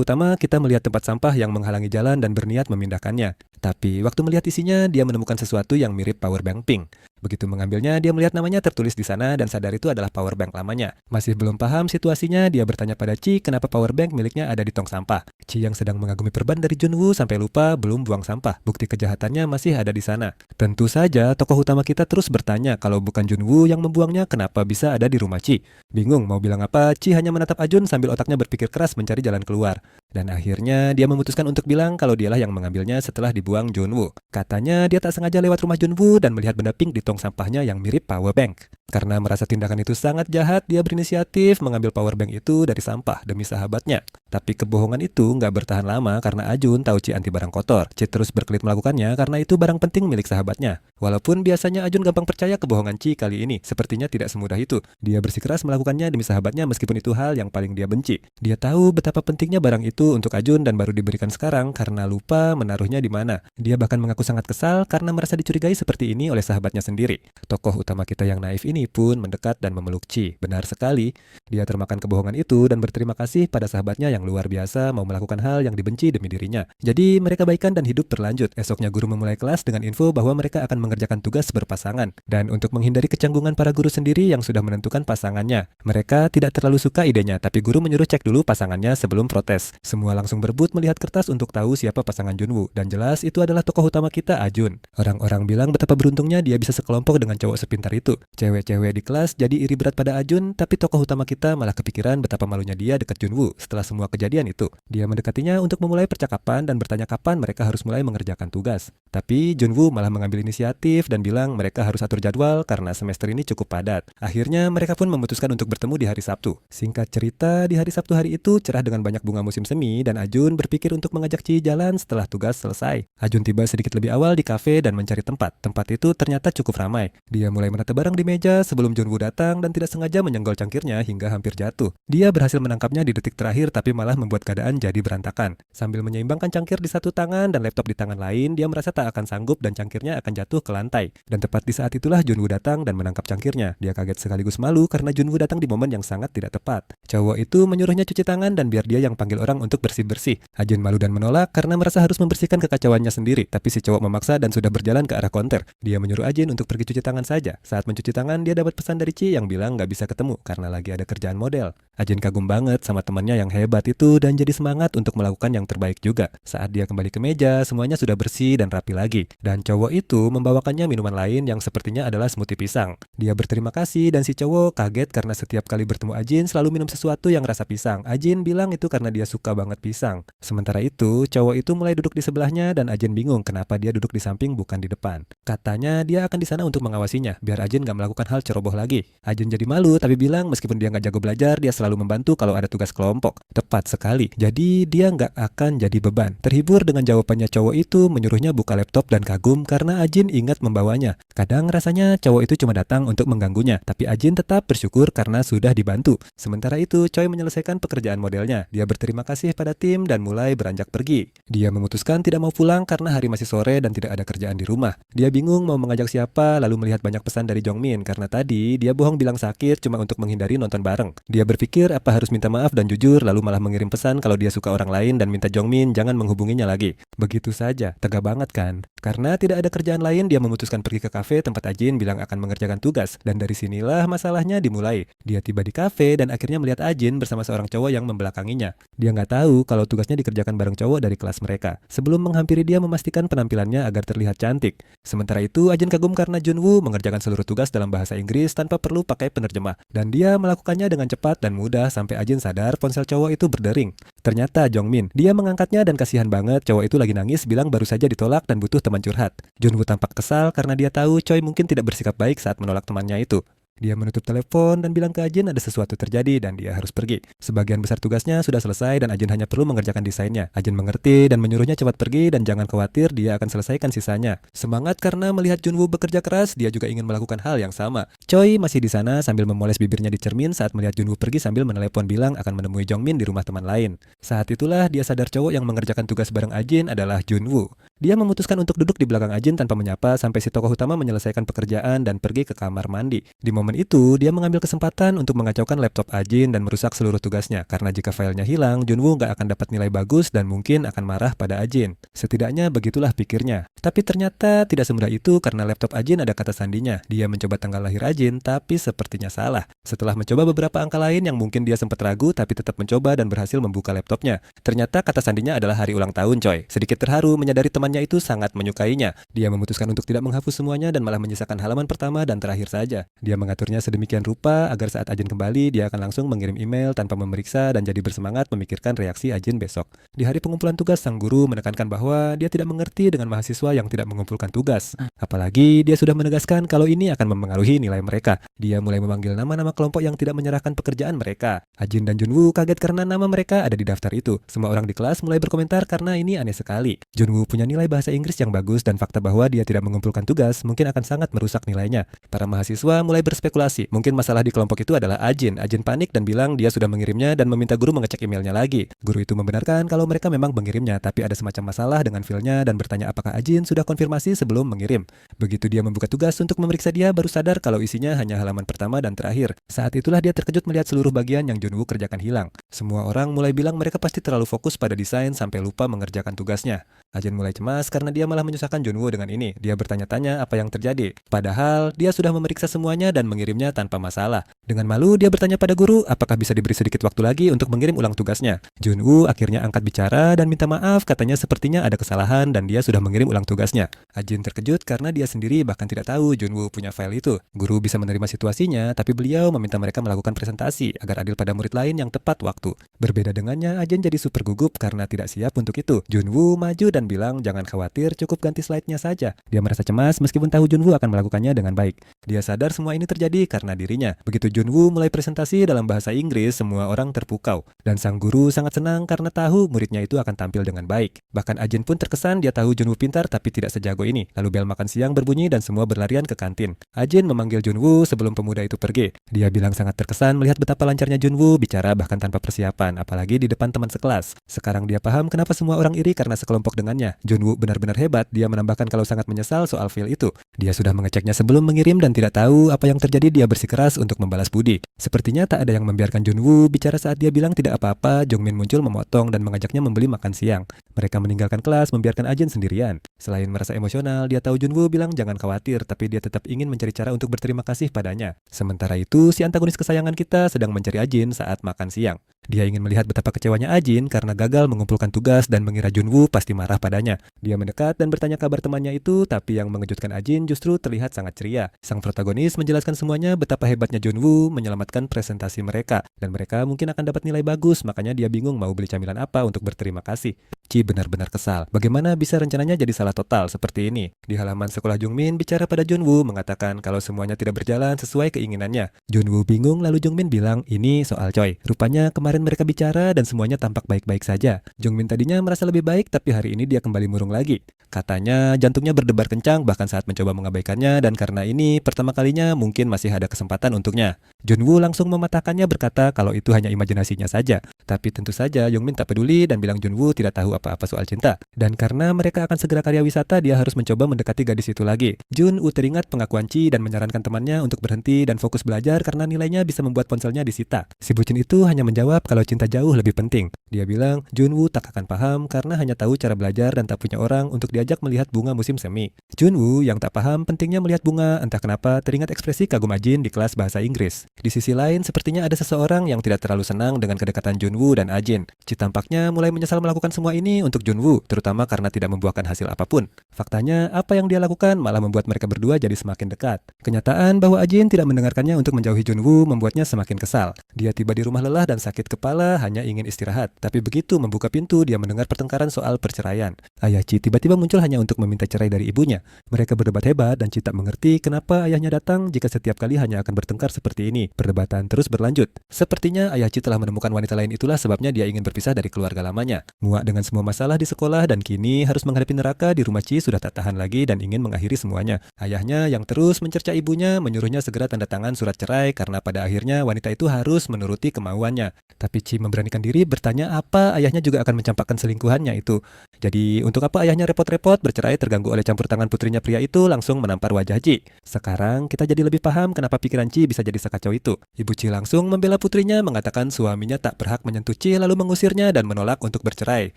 utama, kita melihat tempat sampah yang menghalangi jalan dan berniat memindahkannya. Tapi waktu melihat isinya, dia menemukan sesuatu yang mirip powerbank pink. Begitu mengambilnya, dia melihat namanya tertulis di sana dan sadar itu adalah powerbank lamanya. Masih belum paham situasinya, dia bertanya pada Ci kenapa powerbank miliknya ada di tong sampah. Ci yang sedang mengagumi perban dari Junwoo sampai lupa belum buang sampah. Bukti kejahatannya masih ada di sana. Tentu saja tokoh utama kita terus bertanya kalau bukan Junwoo yang membuangnya, kenapa bisa ada di rumah Ci. Bingung mau bilang apa, Ci hanya menatap Ajun sambil otaknya berpikir keras mencari jalan keluar. Dan akhirnya dia memutuskan untuk bilang kalau dialah yang mengambilnya setelah dibuang Junwoo. Katanya dia tak sengaja lewat rumah Junwoo dan melihat benda pink di tong sampahnya yang mirip powerbank. Karena merasa tindakan itu sangat jahat, dia berinisiatif mengambil powerbank itu dari sampah demi sahabatnya. Tapi kebohongan itu nggak bertahan lama karena Ajun tahu Ci anti barang kotor. Ci terus berkelit melakukannya karena itu barang penting milik sahabatnya. Walaupun biasanya Ajun gampang percaya kebohongan Ci, kali ini sepertinya tidak semudah itu. Dia bersikeras melakukannya demi sahabatnya meskipun itu hal yang paling dia benci. Dia tahu betapa pentingnya barang itu untuk Ajun dan baru diberikan sekarang karena lupa menaruhnya di mana. Dia bahkan mengaku sangat kesal karena merasa dicurigai seperti ini oleh sahabatnya sendiri. Tokoh utama kita yang naif ini pun mendekat dan memeluk Ci. Benar sekali, dia termakan kebohongan itu dan berterima kasih pada sahabatnya yang luar biasa mau melakukan hal yang dibenci demi dirinya. Jadi mereka baikan dan hidup berlanjut. Esoknya guru memulai kelas dengan info bahwa mereka akan mengerjakan tugas berpasangan. Dan untuk menghindari kecanggungan para guru sendiri yang sudah menentukan pasangannya, mereka tidak terlalu suka idenya, tapi guru menyuruh cek dulu pasangannya sebelum protes. Semua langsung berebut melihat kertas untuk tahu siapa pasangan Junwoo, dan jelas itu adalah tokoh utama kita, Ajun. Orang-orang bilang betapa beruntungnya dia bisa sekelompok dengan cowok sepintar itu. Cewek-cewek di kelas jadi iri berat pada Ajun, tapi tokoh utama kita malah kepikiran betapa malunya dia dekat Junwoo setelah semua kejadian itu. Dia mendekatinya untuk memulai percakapan dan bertanya kapan mereka harus mulai mengerjakan tugas. Tapi Junwoo malah mengambil inisiatif dan bilang mereka harus atur jadwal karena semester ini cukup padat. Akhirnya mereka pun memutuskan untuk bertemu di hari Sabtu. Singkat cerita, di hari Sabtu hari itu cerah dengan banyak bunga musim semi dan Ajun berpikir untuk mengajak Ci jalan setelah tugas selesai. Ajun tiba sedikit lebih awal di kafe dan mencari tempat. Tempat itu ternyata cukup ramai. Dia mulai menata barang di meja sebelum Junwoo datang dan tidak sengaja menyenggol cangkirnya hingga hampir jatuh. Dia berhasil menangkapnya di detik terakhir tapi malah membuat keadaan jadi berantakan. Sambil menyeimbangkan cangkir di satu tangan dan laptop di tangan lain, dia merasa tak akan sanggup dan cangkirnya akan jatuh ke lantai. Dan tepat di saat itulah Junwoo datang dan menangkap cangkirnya. Dia kaget sekaligus malu karena Junwoo datang di momen yang sangat tidak tepat. Cowok itu menyuruhnya cuci tangan dan biar dia yang panggil orang untuk bersih-bersih. Ajun malu dan menolak karena merasa harus membersihkan kekacauannya sendiri, tapi si cowok memaksa dan sudah berjalan ke arah konter. Dia menyuruh Ajun untuk pergi cuci tangan saja. Saat mencuci tangan, dia dapat pesan dari Ci yang bilang nggak bisa ketemu karena lagi ada kerjaan model. Ajun kagum banget sama temannya yang hebat itu dan jadi semangat untuk melakukan yang terbaik juga. Saat dia kembali ke meja, semuanya sudah bersih dan rapi lagi. Dan cowok itu membawakannya minuman lain yang sepertinya adalah smoothie pisang. Dia berterima kasih dan si cowok kaget karena setiap kali bertemu Ajin selalu minum sesuatu yang rasa pisang. Ajin bilang itu karena dia suka banget pisang. Sementara itu, cowok itu mulai duduk di sebelahnya dan Ajin bingung kenapa dia duduk di samping bukan di depan. Katanya dia akan di sana untuk mengawasinya, biar Ajin gak melakukan hal ceroboh lagi. Ajin jadi malu tapi bilang meskipun dia gak jago belajar, dia selalu membantu kalau ada tugas kelompok. Tepat sekali. Jadi dia gak akan jadi beban. Terhibur dengan jawabannya cowok itu, menyuruhnya buka laptop dan kagum karena Ajin ingat membawanya. Kadang rasanya cowok itu cuma datang untuk mengganggunya, tapi Ajin tetap bersyukur karena sudah dibantu. Sementara itu, Choi menyelesaikan pekerjaan modelnya. Dia berterima kasih pada tim dan mulai beranjak pergi. Dia memutuskan tidak mau pulang karena hari masih sore dan tidak ada kerjaan di rumah. Dia bingung mau mengajak siapa, lalu melihat banyak pesan dari Jongmin karena tadi dia bohong bilang sakit cuma untuk menghindari nonton bareng. Dia berpikir apa harus minta maaf dan jujur, lalu malah mengirim pesan kalau dia suka orang lain dan minta Jongmin jangan menghubunginya lagi. Begitu saja, tega banget kan? Karena tidak ada kerjaan lain, dia memutuskan pergi ke kafe tempat Ajin bilang akan mengerjakan tugas. Dan dari sinilah masalahnya dimulai. Dia tiba di kafe dan akhirnya melihat Ajin bersama seorang cowok yang membelakanginya. Dia nggak tahu kalau tugasnya dikerjakan bareng cowok dari kelas mereka. Sebelum menghampiri dia memastikan penampilannya agar terlihat cantik. Sementara itu, Ajin kagum karena Junwoo mengerjakan seluruh tugas dalam bahasa Inggris tanpa perlu pakai penerjemah. Dan dia melakukannya dengan cepat dan mudah sampai Ajin sadar ponsel cowok itu berdering. Ternyata Jongmin, dia mengangkatnya dan kasihan banget cowok itu lagi nangis bilang baru saja ditolak dan butuh teman curhat. Junwoo tampak kesal karena dia tahu Choi mungkin tidak bersikap baik saat menolak temannya itu. Dia menutup telepon dan bilang ke Ajin ada sesuatu terjadi dan dia harus pergi. Sebagian besar tugasnya sudah selesai dan Ajin hanya perlu mengerjakan desainnya. Ajin mengerti dan menyuruhnya cepat pergi dan jangan khawatir, dia akan selesaikan sisanya. Semangat karena melihat Junwoo bekerja keras, dia juga ingin melakukan hal yang sama. Choi masih di sana sambil memoles bibirnya di cermin saat melihat Junwoo pergi sambil menelepon bilang akan menemui Jongmin di rumah teman lain. Saat itulah dia sadar cowok yang mengerjakan tugas bareng Ajin adalah Junwoo. Dia memutuskan untuk duduk di belakang Ajin tanpa menyapa sampai si tokoh utama menyelesaikan pekerjaan dan pergi ke kamar mandi. Di momen itu, dia mengambil kesempatan untuk mengacaukan laptop Ajin dan merusak seluruh tugasnya. Karena jika filenya hilang, Junwoo nggak akan dapat nilai bagus dan mungkin akan marah pada Ajin. Setidaknya begitulah pikirnya. Tapi ternyata tidak semudah itu karena laptop Ajin ada kata sandinya. Dia mencoba tanggal lahir Ajin, tapi sepertinya salah. Setelah mencoba beberapa angka lain yang mungkin dia sempat ragu, tapi tetap mencoba dan berhasil membuka laptopnya. Ternyata kata sandinya adalah hari ulang tahun Choi. Sedikit terharu menyadari temannya itu sangat menyukainya. Dia memutuskan untuk tidak menghapus semuanya dan malah menyisakan halaman pertama dan terakhir saja. Dia mengaturnya sedemikian rupa agar saat Ajin kembali, dia akan langsung mengirim email tanpa memeriksa dan jadi bersemangat memikirkan reaksi Ajin besok. Di hari pengumpulan tugas, sang guru menekankan bahwa dia tidak mengerti dengan mahasiswa yang tidak mengumpulkan tugas. Apalagi dia sudah menegaskan kalau ini akan mempengaruhi nilai mereka. Dia mulai memanggil nama-nama kelompok yang tidak menyerahkan pekerjaan mereka. Ajin dan Junwoo kaget karena nama mereka ada di daftar itu. Semua orang di kelas mulai berkomentar karena ini aneh sekali. Junwoo punya nilai bahasa Inggris yang bagus dan fakta bahwa dia tidak mengumpulkan tugas mungkin akan sangat merusak nilainya. Para mahasiswa mulai berspekulasi. Mungkin masalah di kelompok itu adalah Ajin. Ajin panik dan bilang dia sudah mengirimnya dan meminta guru mengecek emailnya lagi. Guru itu membenarkan kalau mereka memang mengirimnya, tapi ada semacam masalah dengan filenya dan bertanya apakah Ajin sudah konfirmasi sebelum mengirim. Begitu dia membuka tugas untuk memeriksa, dia baru sadar kalau isinya hanya halaman pertama dan terakhir. Saat itulah dia terkejut melihat seluruh bagian yang Junwoo kerjakan hilang. Semua orang mulai bilang mereka pasti terlalu fokus pada desain sampai lupa mengerjakan tugasnya. Ajin mulai cemas karena dia malah menyusahkan Junwoo dengan ini. Dia bertanya-tanya apa yang terjadi. Padahal dia sudah memeriksa semuanya dan mengirimnya tanpa masalah. Dengan malu dia bertanya pada guru apakah bisa diberi sedikit waktu lagi untuk mengirim ulang tugasnya. Junwoo akhirnya angkat bicara dan minta maaf, katanya sepertinya ada kesalahan dan dia sudah mengirim ulang tugasnya. Ajin terkejut karena dia sendiri bahkan tidak tahu Junwoo punya file itu. Guru bisa menerima situasinya, tapi beliau meminta mereka melakukan presentasi agar adil pada murid lain yang tepat waktu. Berbeda dengannya, Ajin jadi super gugup karena tidak siap untuk itu. Junwoo maju dan bilang jangan khawatir, cukup ganti slide-nya saja. Dia merasa cemas meskipun tahu Junwoo akan melakukannya dengan baik. Dia sadar semua ini terjadi karena dirinya. Begitu Junwoo mulai presentasi dalam bahasa Inggris, semua orang terpukau. Dan sang guru sangat senang karena tahu muridnya itu akan tampil dengan baik. Bahkan Ajin pun terkesan, dia tahu Junwoo pintar tapi tidak sejago ini. Lalu bel makan siang berbunyi dan semua berlarian ke kantin. Ajin memanggil Junwoo sebelum pemuda itu pergi. Dia bilang sangat terkesan melihat betapa lancarnya Junwoo bicara bahkan tanpa persiapan, apalagi di depan teman sekelas. Sekarang dia paham kenapa semua orang iri karena sekelompok dengannya. Junwoo benar-benar hebat. Dia menambahkan kalau sangat menyesal soal file itu. Dia sudah mengeceknya sebelum mengirim dan tidak tahu apa yang terjadi. Dia bersikeras untuk membalas budi. Sepertinya tak ada yang membiarkan Junwoo bicara saat dia bilang tidak apa-apa. Jongmin muncul memotong dan mengajaknya membeli makan siang. Mereka meninggalkan kelas membiarkan Ajin sendirian. Selain merasa emosional, dia tahu Junwoo bilang jangan khawatir, tapi dia tetap ingin mencari cara untuk berterima kasih padanya. Sementara itu, si antagonis kesayangan kita sedang mencari Ajin saat makan siang. Dia ingin melihat betapa kecewanya Ajin karena gagal mengumpulkan tugas dan mengira Junwoo pasti marah padanya. Dia mendekat dan bertanya kabar temannya itu, tapi yang mengejutkan Ajin justru terlihat sangat ceria. Sang protagonis menjelaskan semuanya betapa hebatnya Junwoo menyelamatkan presentasi mereka, dan mereka mungkin akan dapat nilai bagus, makanya dia bingung mau beli camilan apa untuk berterima kasih. Chi benar-benar kesal. Bagaimana bisa rencananya jadi salah total seperti ini? Di halaman sekolah Jongmin bicara pada Junwoo mengatakan kalau semuanya tidak berjalan sesuai keinginannya. Junwoo bingung lalu Jongmin bilang ini soal Choi. Rupanya kemarin mereka bicara dan semuanya tampak baik-baik saja. Jongmin tadinya merasa lebih baik tapi hari ini dia kembali murung lagi. Katanya jantungnya berdebar kencang bahkan saat mencoba mengabaikannya dan karena ini pertama kalinya mungkin masih ada kesempatan untuknya. Junwoo langsung mematahkannya berkata kalau itu hanya imajinasinya saja. Tapi tentu saja Jongmin tak peduli dan bilang Junwoo tidak tahu apa-apa soal cinta. Dan karena mereka akan segera karya wisata, dia harus mencoba mendekati gadis itu lagi. Jun-woo teringat pengakuan Chi dan menyarankan temannya untuk berhenti dan fokus belajar karena nilainya bisa membuat ponselnya disita. Si bucin itu hanya menjawab kalau cinta jauh lebih penting. Dia bilang Jun-woo tak akan paham karena hanya tahu cara belajar dan tak punya orang untuk diajak melihat bunga musim semi. Jun-woo yang tak paham pentingnya melihat bunga, entah kenapa teringat ekspresi kagum Ajin di kelas bahasa Inggris. Di sisi lain, sepertinya ada seseorang yang tidak terlalu senang dengan kedekatan Jun-woo dan Ajin. Chi tampaknya mulai menyesal melakukan semua ini untuk Jun-woo, terutama karena tidak membuahkan hasil apapun. Faktanya, apa yang dia lakukan malah membuat mereka berdua jadi semakin dekat. Kenyataan bahwa Ajin tidak mendengarkannya untuk menjauhi Jun-woo membuatnya semakin kesal. Dia tiba di rumah lelah dan sakit kepala, hanya ingin istirahat. Tapi begitu membuka pintu, dia mendengar pertengkaran soal perceraian. Ayah Chi tiba-tiba muncul hanya untuk meminta cerai dari ibunya. Mereka berdebat hebat dan Chi tak mengerti kenapa ayahnya datang jika setiap kali hanya akan bertengkar seperti ini. Perdebatan terus berlanjut. Sepertinya ayah Chi telah menemukan wanita lain, itulah sebabnya dia ingin berpisah dari keluarga lamanya. Muak dengan semua masalah di sekolah dan kini harus menghadapi neraka di rumah Chi sudah tak tahan lagi dan ingin mengakhiri semuanya. Ayahnya yang terus mencerca ibunya menyuruhnya segera tanda tangan surat cerai karena pada akhirnya wanita itu harus menuruti kemauannya. Tapi Chi memberanikan diri bertanya apa ayahnya juga akan mencampakkan selingkuhannya itu. Jadi untuk apa ayahnya repot-repot bercerai terganggu oleh campur tangan putrinya pria itu langsung menampar wajah Chi. Sekarang kita jadi lebih paham kenapa pikiran Chi bisa jadi sekacau itu. Ibu Chi langsung membela putrinya mengatakan suaminya tak berhak menyentuh Chi lalu mengusirnya dan menolak untuk bercerai.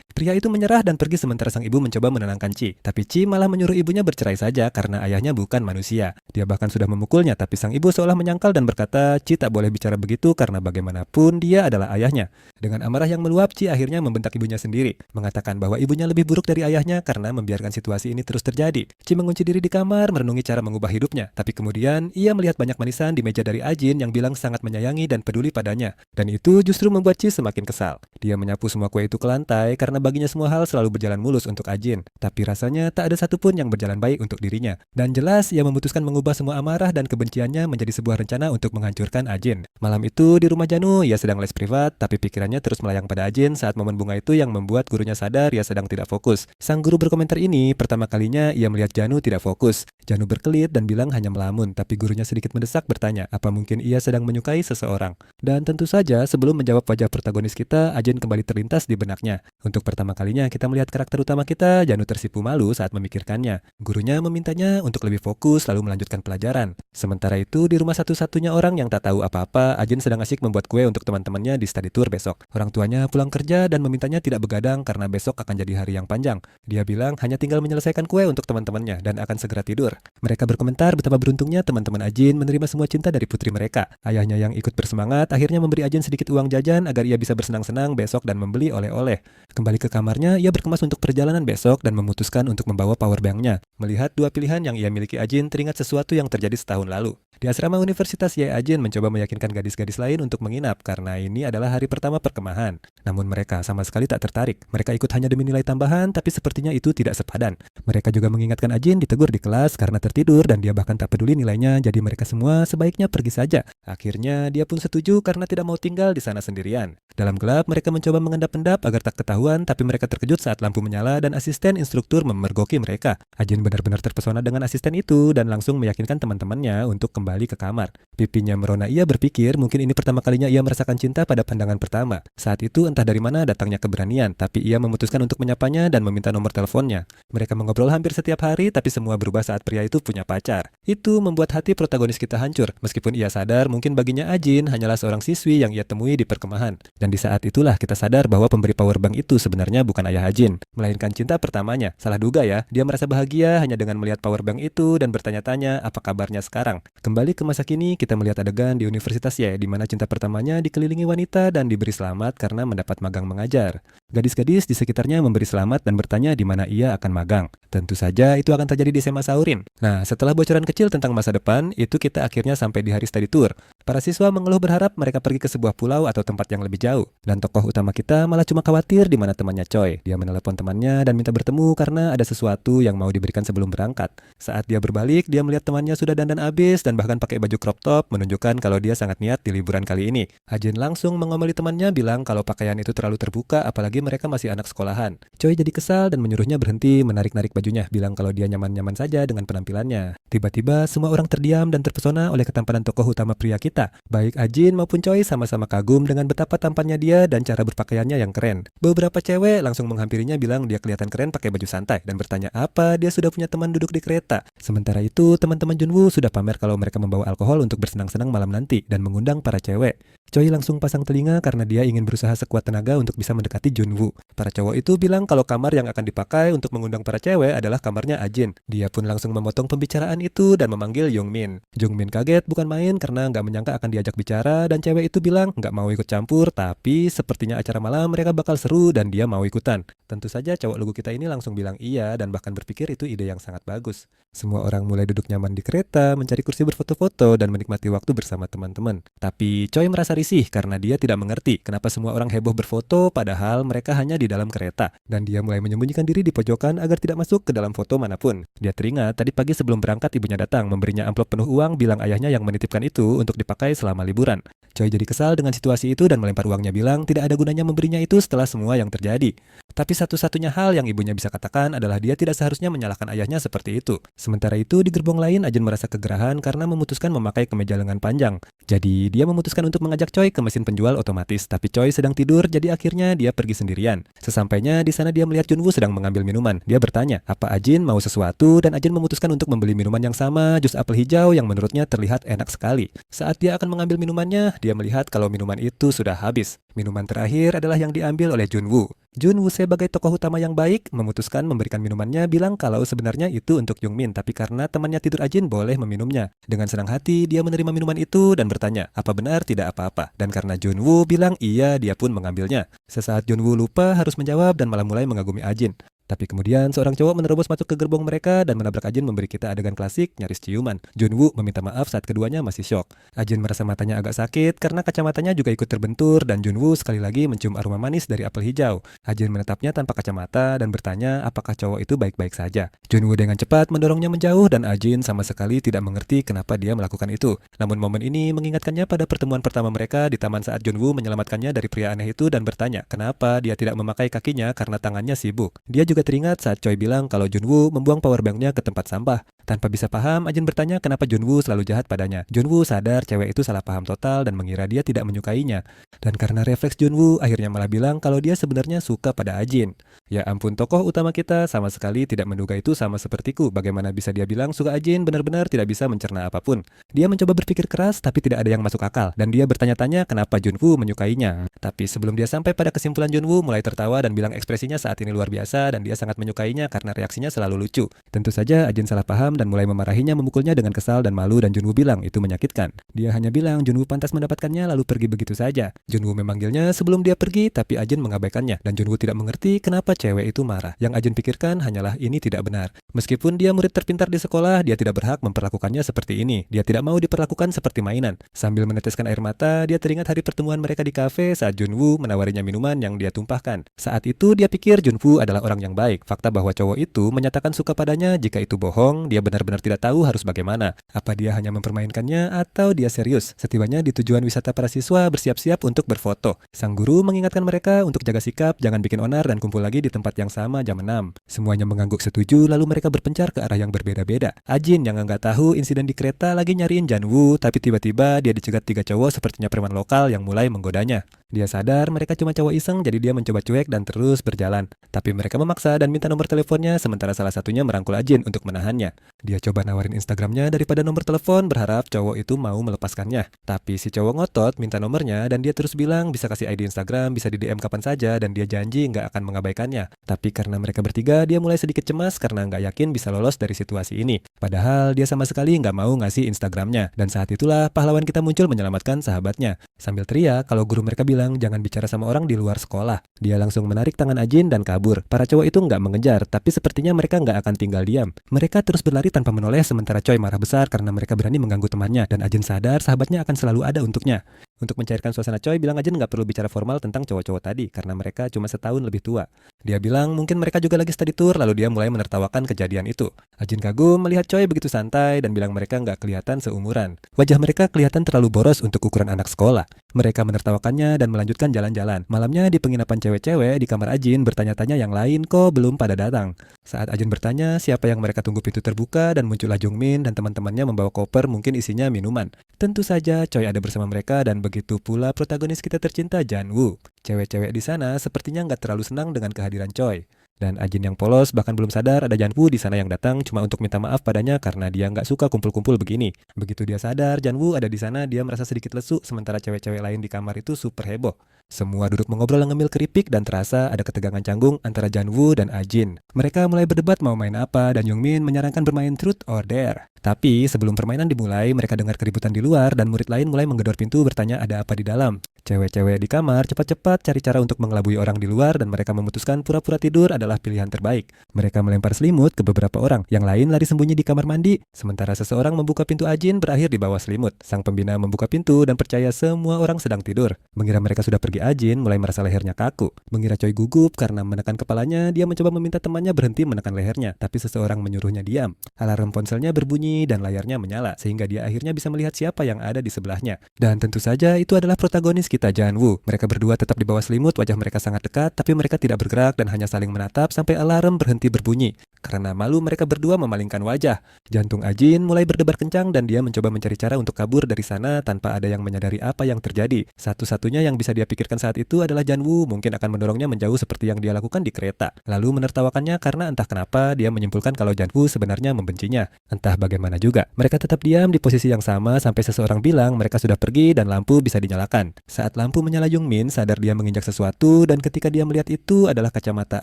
Pria itu menyerah dan pergi sementara sang ibu mencoba menenangkan Chi. Tapi Chi malah menyuruh ibunya bercerai saja karena ayahnya bukan manusia. Dia bahkan sudah memukulnya tapi sang ibu seolah menyangkal dan berkata Chi tak boleh bicara begitu karena bagaimanapun dia adalah ayahnya. Dengan amarah yang meluap Chi akhirnya membentak ibunya sendiri. Mengatakan bahwa ibunya lebih buruk dari ayahnya karena membiarkan situasi ini terus terjadi. Chi mengunci diri di kamar merenungi cara mengubah hidupnya. Tapi kemudian ia melihat banyak manisan di meja dari Ajin yang bilang sangat menyayangi dan peduli padanya. Dan itu justru membuat Chi semakin kesal. Dia menyapu semua kue itu ke lantai karena baginya semua hal selalu berjalan mulus untuk Ajin. Tapi rasanya tak ada satupun yang berjalan baik untuk dirinya. Dan jelas ia memutuskan mengubah semua amarah dan kebenciannya menjadi sebuah rencana untuk menghancurkan Ajin. Malam itu di rumah Janu ia sedang les privat tapi pikirannya terus melayang pada Ajin saat momen bunga itu yang membuat gurunya sadar ia sedang tidak fokus. Sang guru berkomentar ini pertama kalinya ia melihat Janu tidak fokus. Janu berkelit dan bilang hanya melamun, tapi gurunya sedikit mendesak bertanya, apa mungkin ia sedang menyukai seseorang? Dan tentu saja sebelum menjawab wajah protagonis kita, Ajin kembali terlintas di benaknya. Untuk pertama kalinya kita melihat karakter utama kita, Janu tersipu malu saat memikirkannya. Gurunya memintanya untuk lebih fokus lalu melanjutkan pelajaran. Sementara itu di rumah satu-satunya orang yang tak tahu apa-apa, Ajin sedang asik membuat kue untuk teman-temannya di study tour besok. Orang tuanya pulang kerja dan memintanya tidak begadang karena besok akan jadi hari yang panjang. Dia bilang hanya tinggal menyelesaikan kue untuk teman-temannya dan akan segera tidur. Mereka berkomentar betapa beruntungnya teman-teman Ajin menerima semua cinta dari putri mereka. Ayahnya yang ikut bersemangat akhirnya memberi Ajin sedikit uang jajan agar ia bisa bersenang-senang besok dan membeli oleh-oleh. Kembali ke kamarnya, ia berkemas untuk perjalanan besok dan memutuskan untuk membawa powerbanknya. Melihat dua pilihan yang ia miliki Ajin teringat sesuatu yang terjadi setahun lalu. Di asrama Universitas Ye Ajin mencoba meyakinkan gadis-gadis lain untuk menginap karena ini adalah hari pertama perkemahan. Namun mereka sama sekali tak tertarik. Mereka ikut hanya demi nilai tambahan tapi sepertinya itu tidak sepadan. Mereka juga mengingatkan Ajin ditegur di kelas karena tertidur dan dia bahkan tak peduli nilainya jadi mereka semua sebaiknya pergi saja. Akhirnya dia pun setuju karena tidak mau tinggal di sana sendirian. Dalam gelap mereka mencoba mengendap-endap agar tak ketahuan tapi mereka terkejut saat lampu menyala dan asisten instruktur memergoki mereka. Ajin benar-benar terpesona dengan asisten itu dan langsung meyakinkan teman-temannya untuk kembali ke kamar. Pipinya merona, ia berpikir mungkin ini pertama kalinya ia merasakan cinta pada pandangan pertama. Saat itu entah dari mana datangnya keberanian, tapi ia memutuskan untuk menyapanya dan meminta nomor teleponnya. Mereka mengobrol hampir setiap hari tapi semua berubah saat pria itu punya pacar. Itu membuat hati protagonis kita hancur, meskipun ia sadar mungkin baginya Ajin hanyalah seorang siswi yang ia temui di perkemahan. Dan di saat itulah kita sadar bahwa pemberi powerbank itu sebenarnya bukan ayah Ajin, melainkan cinta pertamanya. Salah duga ya, dia merasa bahagia hanya dengan melihat powerbank itu dan bertanya-tanya apa kabarnya sekarang. Kembali ke masa kini, kita melihat adegan di Universitas Ye di mana cinta pertamanya dikelilingi wanita dan diberi selamat karena mendapat magang mengajar. Gadis-gadis di sekitarnya memberi selamat dan bertanya di mana ia akan magang. Tentu saja itu akan terjadi di SMA Saurin. Nah, setelah bocoran kecil tentang masa depan, itu kita akhirnya sampai di hari study tour. Para siswa mengeluh berharap mereka pergi ke sebuah pulau atau tempat yang lebih jauh. Dan tokoh utama kita malah cuma khawatir di mana temannya Choi. Dia menelepon temannya dan minta bertemu karena ada sesuatu yang mau diberikan sebelum berangkat. Saat dia berbalik, dia melihat temannya sudah dandan habis dan bahkan pakai baju crop top menunjukkan kalau dia sangat niat di liburan kali ini. Ajin langsung mengomeli temannya bilang kalau pakaian itu terlalu terbuka apalagi mereka masih anak sekolahan. Choi jadi kesal dan menyuruhnya berhenti menarik-narik bajunya, bilang kalau dia nyaman-nyaman saja dengan penampilannya. Tiba-tiba semua orang terdiam dan terpesona oleh ketampanan tokoh utama pria kita. wanita. Baik Ajin maupun Choi sama-sama kagum dengan betapa tampannya dia dan cara berpakaiannya yang keren. Beberapa cewek langsung menghampirinya bilang dia kelihatan keren pakai baju santai dan bertanya apa dia sudah punya teman duduk di kereta. Sementara itu, teman-teman Junwoo sudah pamer kalau mereka membawa alkohol untuk bersenang-senang malam nanti dan mengundang para cewek. Choi langsung pasang telinga karena dia ingin berusaha sekuat tenaga untuk bisa mendekati Junwoo. Para cowok itu bilang kalau kamar yang akan dipakai untuk mengundang para cewek adalah kamarnya Ajin. Dia pun langsung memotong pembicaraan itu dan memanggil Jungmin. Jungmin kaget bukan main karena nggak menyangka akan diajak bicara dan cewek itu bilang nggak mau ikut campur, tapi sepertinya acara malam mereka bakal seru dan dia mau ikutan. Tentu saja cowok lugu kita ini langsung bilang iya dan bahkan berpikir itu ide yang sangat bagus. Semua orang mulai duduk nyaman di kereta, mencari kursi berfoto-foto dan menikmati waktu bersama teman-teman. Tapi Choi merasa risih karena dia tidak mengerti kenapa semua orang heboh berfoto padahal mereka hanya di dalam kereta. Dan dia mulai menyembunyikan diri di pojokan agar tidak masuk ke dalam foto manapun. Dia teringat tadi pagi sebelum berangkat ibunya datang memberinya amplop penuh uang bilang ayahnya yang menitipkan itu untuk dipakai selama liburan. Choi jadi kesal dengan situasi itu dan melempar uangnya bilang tidak ada gunanya memberinya itu setelah semua yang terjadi. Tapi satu-satunya hal yang ibunya bisa katakan adalah dia tidak seharusnya menyalahkan ayahnya seperti itu. Sementara itu di gerbong lain Ajin merasa kegerahan karena memutuskan memakai kemeja lengan panjang. Jadi dia memutuskan untuk mengajak Choi ke mesin penjual otomatis, tapi Choi sedang tidur jadi akhirnya dia pergi sendirian. Sesampainya di sana dia melihat Junwoo sedang mengambil minuman. Dia bertanya, apa Ajin mau sesuatu dan Ajin memutuskan untuk membeli minuman yang sama, jus apel hijau yang menurutnya terlihat enak sekali. Saat dia akan mengambil minumannya, dia melihat kalau minuman itu sudah habis. Minuman terakhir adalah yang diambil oleh Junwoo. Junwoo sebagai tokoh utama yang baik memutuskan memberikan minumannya bilang kalau sebenarnya itu untuk Jungmin tapi karena temannya tidur Ajin boleh meminumnya. Dengan senang hati dia menerima minuman itu dan bertanya apa benar tidak apa-apa dan karena Junwoo bilang iya dia pun mengambilnya. Sesaat Junwoo lupa harus menjawab dan malah mulai mengagumi Ajin. Tapi kemudian seorang cowok menerobos masuk ke gerbong mereka dan menabrak Ajin memberi kita adegan klasik nyaris ciuman. Junwoo meminta maaf saat keduanya masih syok. Ajin merasa matanya agak sakit karena kacamatanya juga ikut terbentur dan Junwoo sekali lagi mencium aroma manis dari apel hijau. Ajin menatapnya tanpa kacamata dan bertanya apakah cowok itu baik-baik saja. Junwoo dengan cepat mendorongnya menjauh dan Ajin sama sekali tidak mengerti kenapa dia melakukan itu. Namun momen ini mengingatkannya pada pertemuan pertama mereka di taman saat Junwoo menyelamatkannya dari pria aneh itu dan bertanya kenapa dia tidak memakai kakinya karena tangannya sibuk. Dia juga teringat saat Choi bilang kalau Junwoo membuang powerbanknya ke tempat sampah. Tanpa bisa paham, Ajin bertanya kenapa Junwoo selalu jahat padanya. Junwoo sadar cewek itu salah paham total dan mengira dia tidak menyukainya. Dan karena refleks Junwoo, akhirnya malah bilang kalau dia sebenarnya suka pada Ajin. Ya ampun, tokoh utama kita sama sekali tidak menduga itu sama sepertiku. Bagaimana bisa dia bilang suka Ajin benar-benar tidak bisa mencerna apapun. Dia mencoba berpikir keras tapi tidak ada yang masuk akal. Dan dia bertanya-tanya kenapa Junwoo menyukainya. Tapi sebelum dia sampai pada kesimpulan, Junwoo mulai tertawa dan bilang ekspresinya saat ini luar biasa dan dia sangat menyukainya karena reaksinya selalu lucu. Tentu saja Ajin salah paham dan mulai memarahinya memukulnya dengan kesal dan malu dan Junwoo bilang itu menyakitkan. Dia hanya bilang Junwoo pantas mendapatkannya lalu pergi begitu saja. Junwoo memanggilnya sebelum dia pergi tapi Ajin mengabaikannya dan Junwoo tidak mengerti kenapa cewek itu marah. Yang Ajin pikirkan hanyalah ini tidak benar. Meskipun dia murid terpintar di sekolah, dia tidak berhak memperlakukannya seperti ini. Dia tidak mau diperlakukan seperti mainan. Sambil meneteskan air mata, dia teringat hari pertemuan mereka di kafe saat Junwoo menawarinya minuman yang dia tumpahkan. Saat itu dia pikir Junwoo adalah orang yang baik. Fakta bahwa cowok itu menyatakan suka padanya jika itu bohong, dia benar-benar tidak tahu harus bagaimana. Apa dia hanya mempermainkannya atau dia serius? Setibanya di tujuan wisata para siswa bersiap-siap untuk berfoto. Sang guru mengingatkan mereka untuk jaga sikap, jangan bikin onar dan kumpul lagi di tempat yang sama jam 6. Semuanya mengangguk setuju lalu mereka berpencar ke arah yang berbeda-beda. Ajin yang nggak tahu insiden di kereta lagi nyariin Junwoo tapi tiba-tiba dia dicegat 3 cowok sepertinya preman lokal yang mulai menggodanya. Dia sadar mereka cuma cowok iseng jadi dia mencoba cuek dan terus berjalan. Tapi mereka memaksa dan minta nomor teleponnya sementara salah satunya merangkul Ajin untuk menahannya. Dia coba nawarin Instagramnya daripada nomor telepon berharap cowok itu mau melepaskannya. Tapi si cowok ngotot minta nomornya dan dia terus bilang bisa kasih ID Instagram, bisa di DM kapan saja dan dia janji nggak akan mengabaikannya. Tapi karena mereka bertiga dia mulai sedikit cemas karena nggak yakin bisa lolos dari situasi ini. Padahal dia sama sekali nggak mau ngasih Instagramnya. Dan saat itulah pahlawan kita muncul menyelamatkan sahabatnya. Sambil teriak kalau guru mereka bilang jangan bicara sama orang di luar sekolah. Dia langsung menarik tangan Ajin dan kabur. Para cowok itu nggak mengejar, tapi sepertinya mereka nggak akan tinggal diam. Mereka terus berlari tanpa menoleh sementara Choi marah besar karena mereka berani mengganggu temannya dan Ajin sadar sahabatnya akan selalu ada untuknya. Untuk mencairkan suasana, Choi bilang Ajin nggak perlu bicara formal tentang cowok-cowok tadi karena mereka cuma setahun lebih tua. Dia bilang mungkin mereka juga lagi study tour, lalu dia mulai menertawakan kejadian itu. Ajin kagum melihat Choi begitu santai dan bilang mereka nggak kelihatan seumuran. Wajah mereka kelihatan terlalu boros untuk ukuran anak sekolah. Mereka menertawakannya dan melanjutkan jalan-jalan. Malamnya di penginapan cewek-cewek di kamar Ajin bertanya-tanya yang lain kok belum pada datang. Saat Ajin bertanya siapa yang mereka tunggu, pintu terbuka dan muncullah Jungmin dan teman-temannya membawa koper mungkin isinya minuman. Tentu saja Choi ada bersama mereka dan begitu pula protagonis kita tercinta Janwoo. Cewek-cewek di sana sepertinya nggak terlalu senang dengan kehadiran Choi. Dan Ajin yang polos bahkan belum sadar ada Janwoo di sana yang datang cuma untuk minta maaf padanya karena dia nggak suka kumpul-kumpul begini. Begitu dia sadar Janwoo ada di sana, dia merasa sedikit lesu sementara cewek-cewek lain di kamar itu super heboh. Semua duduk mengobrol ngemil keripik dan terasa ada ketegangan canggung antara Janwoo dan Ajin. Mereka mulai berdebat mau main apa dan Jungmin menyarankan bermain Truth or Dare. Tapi sebelum permainan dimulai, mereka dengar keributan di luar dan murid lain mulai menggedor pintu bertanya ada apa di dalam. Cewek-cewek di kamar cepat-cepat cari cara untuk mengelabui orang di luar dan mereka memutuskan pura-pura tidur adalah pilihan terbaik. Mereka melempar selimut ke beberapa orang, yang lain lari sembunyi di kamar mandi, sementara seseorang membuka pintu Ajin berakhir di bawah selimut. Sang pembina membuka pintu dan percaya semua orang sedang tidur. Mengira mereka sudah pergi, Ajin mulai merasa lehernya kaku. Mengira Choi gugup karena menekan kepalanya, dia mencoba meminta temannya berhenti menekan lehernya, tapi seseorang menyuruhnya diam. Alarm ponselnya berbunyi dan layarnya menyala, sehingga dia akhirnya bisa melihat siapa yang ada di sebelahnya. Dan tentu saja itu adalah protagonis kita, Janwoo. Mereka berdua tetap di bawah selimut, wajah mereka sangat dekat, tapi mereka tidak bergerak dan hanya saling menatap sampai alarm berhenti berbunyi. Karena malu mereka berdua memalingkan wajah. Jantung Ajin mulai berdebar kencang dan dia mencoba mencari cara untuk kabur dari sana tanpa ada yang menyadari apa yang terjadi. Satu-satunya yang bisa dia pikirkan saat itu adalah Janwoo mungkin akan mendorongnya menjauh seperti yang dia lakukan di kereta. Lalu menertawakannya karena entah kenapa dia menyimpulkan kalau Janwoo sebenarnya membencinya. Entah bagaimana juga, mereka tetap diam di posisi yang sama sampai seseorang bilang mereka sudah pergi dan lampu bisa dinyalakan. Saat lampu menyala, Jungmin sadar dia menginjak sesuatu dan ketika dia melihat itu adalah kacamata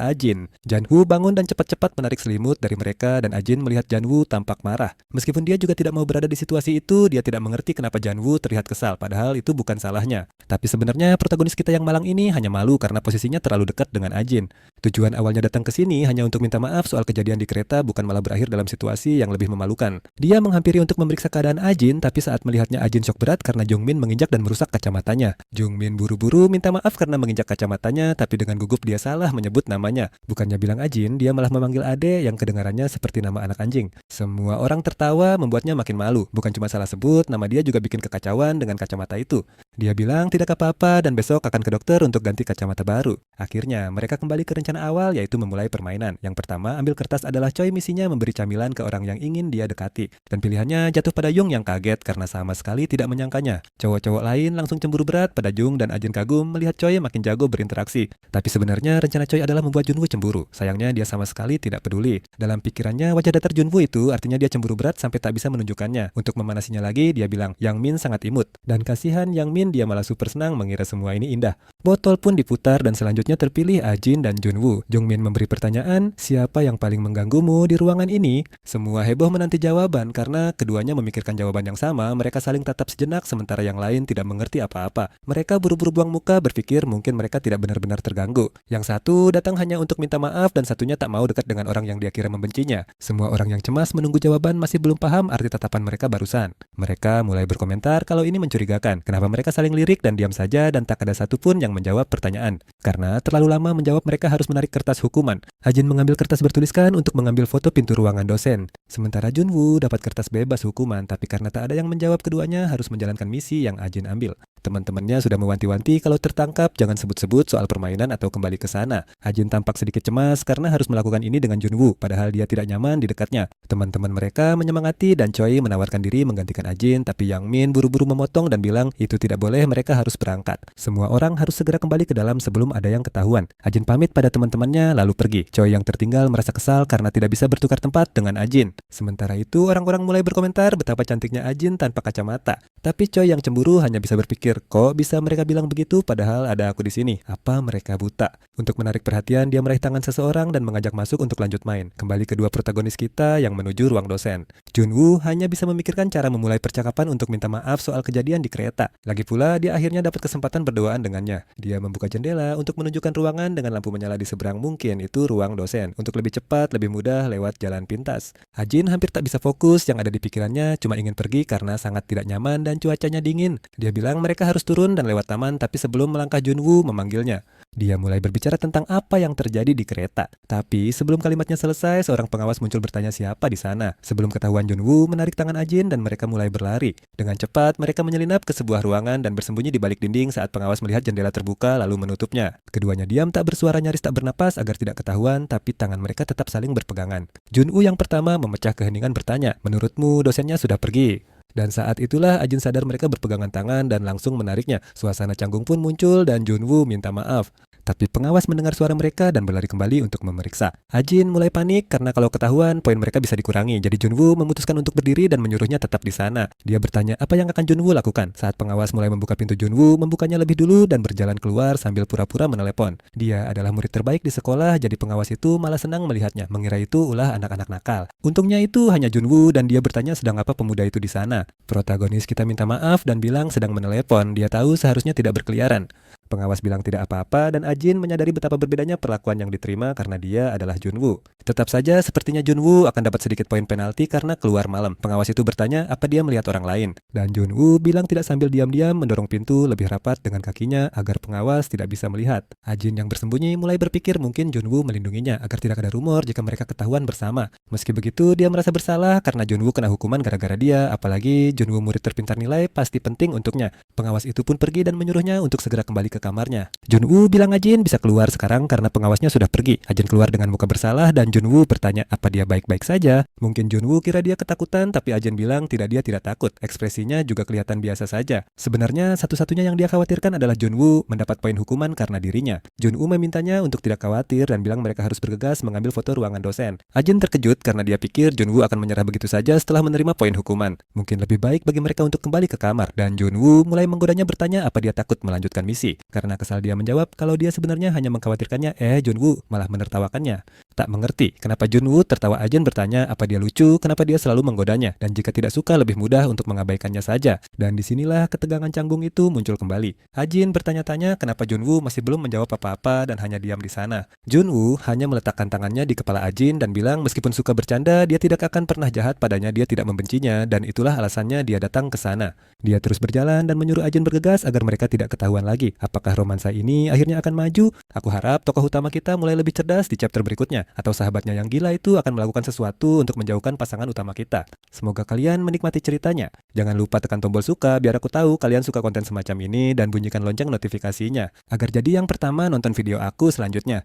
Ajin. Janwoo bangun dan cepat-cepat menarik selimut dari mereka dan Ajin melihat Janwoo tampak marah. Meskipun dia juga tidak mau berada di situasi itu, dia tidak mengerti kenapa Janwoo terlihat kesal, padahal itu bukan salahnya. Tapi sebenarnya protagonis kita yang malang ini hanya malu karena posisinya terlalu dekat dengan Ajin. Tujuan awalnya datang ke sini hanya untuk minta maaf soal kejadian di kereta, bukan malah berakhir dalam situasi yang lebih memalukan. Dia menghampiri untuk memeriksa keadaan Ajin, tapi saat melihatnya Ajin shock berat karena Jungmin menginjak dan merusak kacamatanya. Jungmin buru-buru minta maaf karena menginjak kacamatanya, tapi dengan gugup dia salah menyebut namanya. Bukannya bilang Ajin, dia malah memanggil Ade yang kedengarannya seperti nama anak anjing. Semua orang tertawa membuatnya makin malu. Bukan cuma salah sebut, nama dia juga bikin kekacauan dengan kacamata itu. Dia bilang tidak apa-apa dan besok akan ke dokter untuk ganti kacamata baru. Akhirnya mereka kembali ke rencana awal, yaitu memulai permainan. Yang pertama, ambil kertas adalah Choi, misinya memberi camilan ke orang yang ingin dia dekati. Dan pilihannya jatuh pada Jung yang kaget karena sama sekali tidak menyangkanya. Cowok-cowok lain langsung cemburu berat pada Jung dan Ajin kagum melihat Choi makin jago berinteraksi. Tapi sebenarnya rencana Choi adalah membuat Junwoo cemburu. Sayangnya dia sama sekali tidak peduli. Dalam pikirannya wajah datar Junwoo itu artinya dia cemburu berat sampai tak bisa menunjukkannya. Untuk memanasinya lagi, dia bilang Yang Min sangat imut. Dan kasihan Yang Min, dia malah super senang mengira semua ini indah. Botol pun diputar dan selanjutnya terpilih Ajin dan Junwoo. Jungmin memberi pertanyaan, siapa yang paling mengganggumu di ruangan ini? Semua heboh menanti jawaban karena keduanya memikirkan jawaban yang sama. Mereka saling tatap sejenak sementara yang lain tidak mengerti apa-apa. Mereka buru-buru buang muka berpikir mungkin mereka tidak benar-benar terganggu. Yang satu datang hanya untuk minta maaf dan satunya tak mau dekat dengan orang yang dia kira membencinya. Semua orang yang cemas menunggu jawaban masih belum paham arti tatapan mereka barusan. Mereka mulai berkomentar kalau ini mencurigakan. Kenapa mereka saling lirik dan diam saja dan tak ada satupun yang menjawab pertanyaan. Karena terlalu lama menjawab, mereka harus menarik kertas hukuman. Ajin mengambil kertas bertuliskan untuk mengambil foto pintu ruangan dosen. Sementara Junwoo dapat kertas bebas hukuman, tapi karena tak ada yang menjawab, keduanya harus menjalankan misi yang Ajin ambil. Teman-temannya sudah mewanti-wanti kalau tertangkap jangan sebut-sebut soal permainan atau kembali ke sana. Ajin tampak sedikit cemas karena harus melakukan ini dengan Junwoo, padahal dia tidak nyaman di dekatnya. Teman-teman mereka menyemangati dan Choi menawarkan diri menggantikan Ajin, tapi Yang Min buru-buru memotong dan bilang itu tidak boleh, mereka harus berangkat. Semua orang harus segera kembali ke dalam sebelum ada yang ketahuan. Ajin pamit pada teman-temannya lalu pergi. Choi yang tertinggal merasa kesal karena tidak bisa bertukar tempat dengan Ajin. Sementara itu orang-orang mulai berkomentar betapa cantiknya Ajin tanpa kacamata. Tapi Choi yang cemburu hanya bisa berpikir, kok bisa mereka bilang begitu padahal ada aku di sini? Apa mereka buta? Untuk menarik perhatian, dia meraih tangan seseorang dan mengajak masuk untuk lanjut main. Kembali kedua protagonis kita yang menuju ruang dosen. Junwoo hanya bisa memikirkan cara memulai percakapan untuk minta maaf soal kejadian di kereta. Lagi pula dia akhirnya dapat kesempatan berduaan dengannya. Dia membuka jendela untuk menunjukkan ruangan dengan lampu menyala di seberang, mungkin itu ruang ruang dosen untuk lebih cepat, lebih mudah lewat jalan pintas. Ajin hampir tak bisa fokus, yang ada di pikirannya cuma ingin pergi karena sangat tidak nyaman dan cuacanya dingin. Dia bilang mereka harus turun dan lewat taman, tapi sebelum melangkah Junwoo memanggilnya. Dia mulai berbicara tentang apa yang terjadi di kereta. Tapi sebelum kalimatnya selesai, seorang pengawas muncul bertanya siapa di sana. Sebelum ketahuan, Junwoo menarik tangan Ajin dan mereka mulai berlari. Dengan cepat, mereka menyelinap ke sebuah ruangan dan bersembunyi di balik dinding saat pengawas melihat jendela terbuka lalu menutupnya. Keduanya diam tak bersuara, nyaris tak bernapas agar tidak ketahuan, tapi tangan mereka tetap saling berpegangan. Junwoo yang pertama memecah keheningan bertanya, "Menurutmu dosennya sudah pergi?" Dan saat itulah Ajin sadar mereka berpegangan tangan dan langsung menariknya. Suasana canggung pun muncul dan Junwoo minta maaf. Tapi pengawas mendengar suara mereka dan berlari kembali untuk memeriksa. Ajin mulai panik karena kalau ketahuan poin mereka bisa dikurangi. Jadi Junwoo memutuskan untuk berdiri dan menyuruhnya tetap di sana. Dia bertanya apa yang akan Junwoo lakukan. Saat pengawas mulai membuka pintu, Junwoo membukanya lebih dulu dan berjalan keluar sambil pura-pura menelepon. Dia adalah murid terbaik di sekolah, jadi pengawas itu malah senang melihatnya, mengira itu ulah anak-anak nakal. Untungnya itu hanya Junwoo dan dia bertanya sedang apa pemuda itu di sana. Protagonis kita minta maaf dan bilang sedang menelepon. Dia tahu seharusnya tidak berkeliaran. Pengawas bilang tidak apa-apa dan Ajin menyadari betapa berbedanya perlakuan yang diterima karena dia adalah Junwoo. Tetap saja sepertinya Junwoo akan dapat sedikit poin penalti karena keluar malam. Pengawas itu bertanya apa dia melihat orang lain. Dan Junwoo bilang tidak sambil diam-diam mendorong pintu lebih rapat dengan kakinya agar pengawas tidak bisa melihat. Ajin yang bersembunyi mulai berpikir mungkin Junwoo melindunginya agar tidak ada rumor jika mereka ketahuan bersama. Meski begitu dia merasa bersalah karena Junwoo kena hukuman gara-gara dia, apalagi Junwoo murid terpintar nilai pasti penting untuknya. Pengawas itu pun pergi dan menyuruhnya untuk segera kembali ke kamarnya. Junwoo bilang Ajin bisa keluar sekarang karena pengawasnya sudah pergi. Ajin keluar dengan muka bersalah dan Junwoo bertanya apa dia baik-baik saja. Mungkin Junwoo kira dia ketakutan, tapi Ajin bilang dia tidak takut. Ekspresinya juga kelihatan biasa saja. Sebenarnya satu-satunya yang dia khawatirkan adalah Junwoo mendapat poin hukuman karena dirinya. Junwoo memintanya untuk tidak khawatir dan bilang mereka harus bergegas mengambil foto ruangan dosen. Ajin terkejut karena dia pikir Junwoo akan menyerah begitu saja setelah menerima poin hukuman. Mungkin lebih baik bagi mereka untuk kembali ke kamar. Dan Junwoo mulai menggodanya bertanya apa dia takut melanjutkan misi. Karena kesal dia menjawab kalau dia sebenarnya hanya mengkhawatirkannya, Junwoo malah menertawakannya. Tak mengerti kenapa Junwoo tertawa. Ajin bertanya apa dia lucu, kenapa dia selalu menggodanya, dan jika tidak suka lebih mudah untuk mengabaikannya saja. Dan disinilah ketegangan canggung itu muncul kembali. Ajin bertanya-tanya kenapa Junwoo masih belum menjawab apa-apa dan hanya diam di sana. Junwoo hanya meletakkan tangannya di kepala Ajin dan bilang meskipun suka bercanda, dia tidak akan pernah jahat padanya, dia tidak membencinya, dan itulah alasannya dia datang ke sana. Dia terus berjalan dan menyuruh Ajin bergegas agar mereka tidak ketahuan lagi. Apakah romansa ini akhirnya akan maju? Aku harap tokoh utama kita mulai lebih cerdas di chapter berikutnya, atau sahabatnya yang gila itu akan melakukan sesuatu untuk menjauhkan pasangan utama kita. Semoga kalian menikmati ceritanya. Jangan lupa tekan tombol suka biar aku tahu kalian suka konten semacam ini dan bunyikan lonceng notifikasinya agar jadi yang pertama nonton video aku selanjutnya.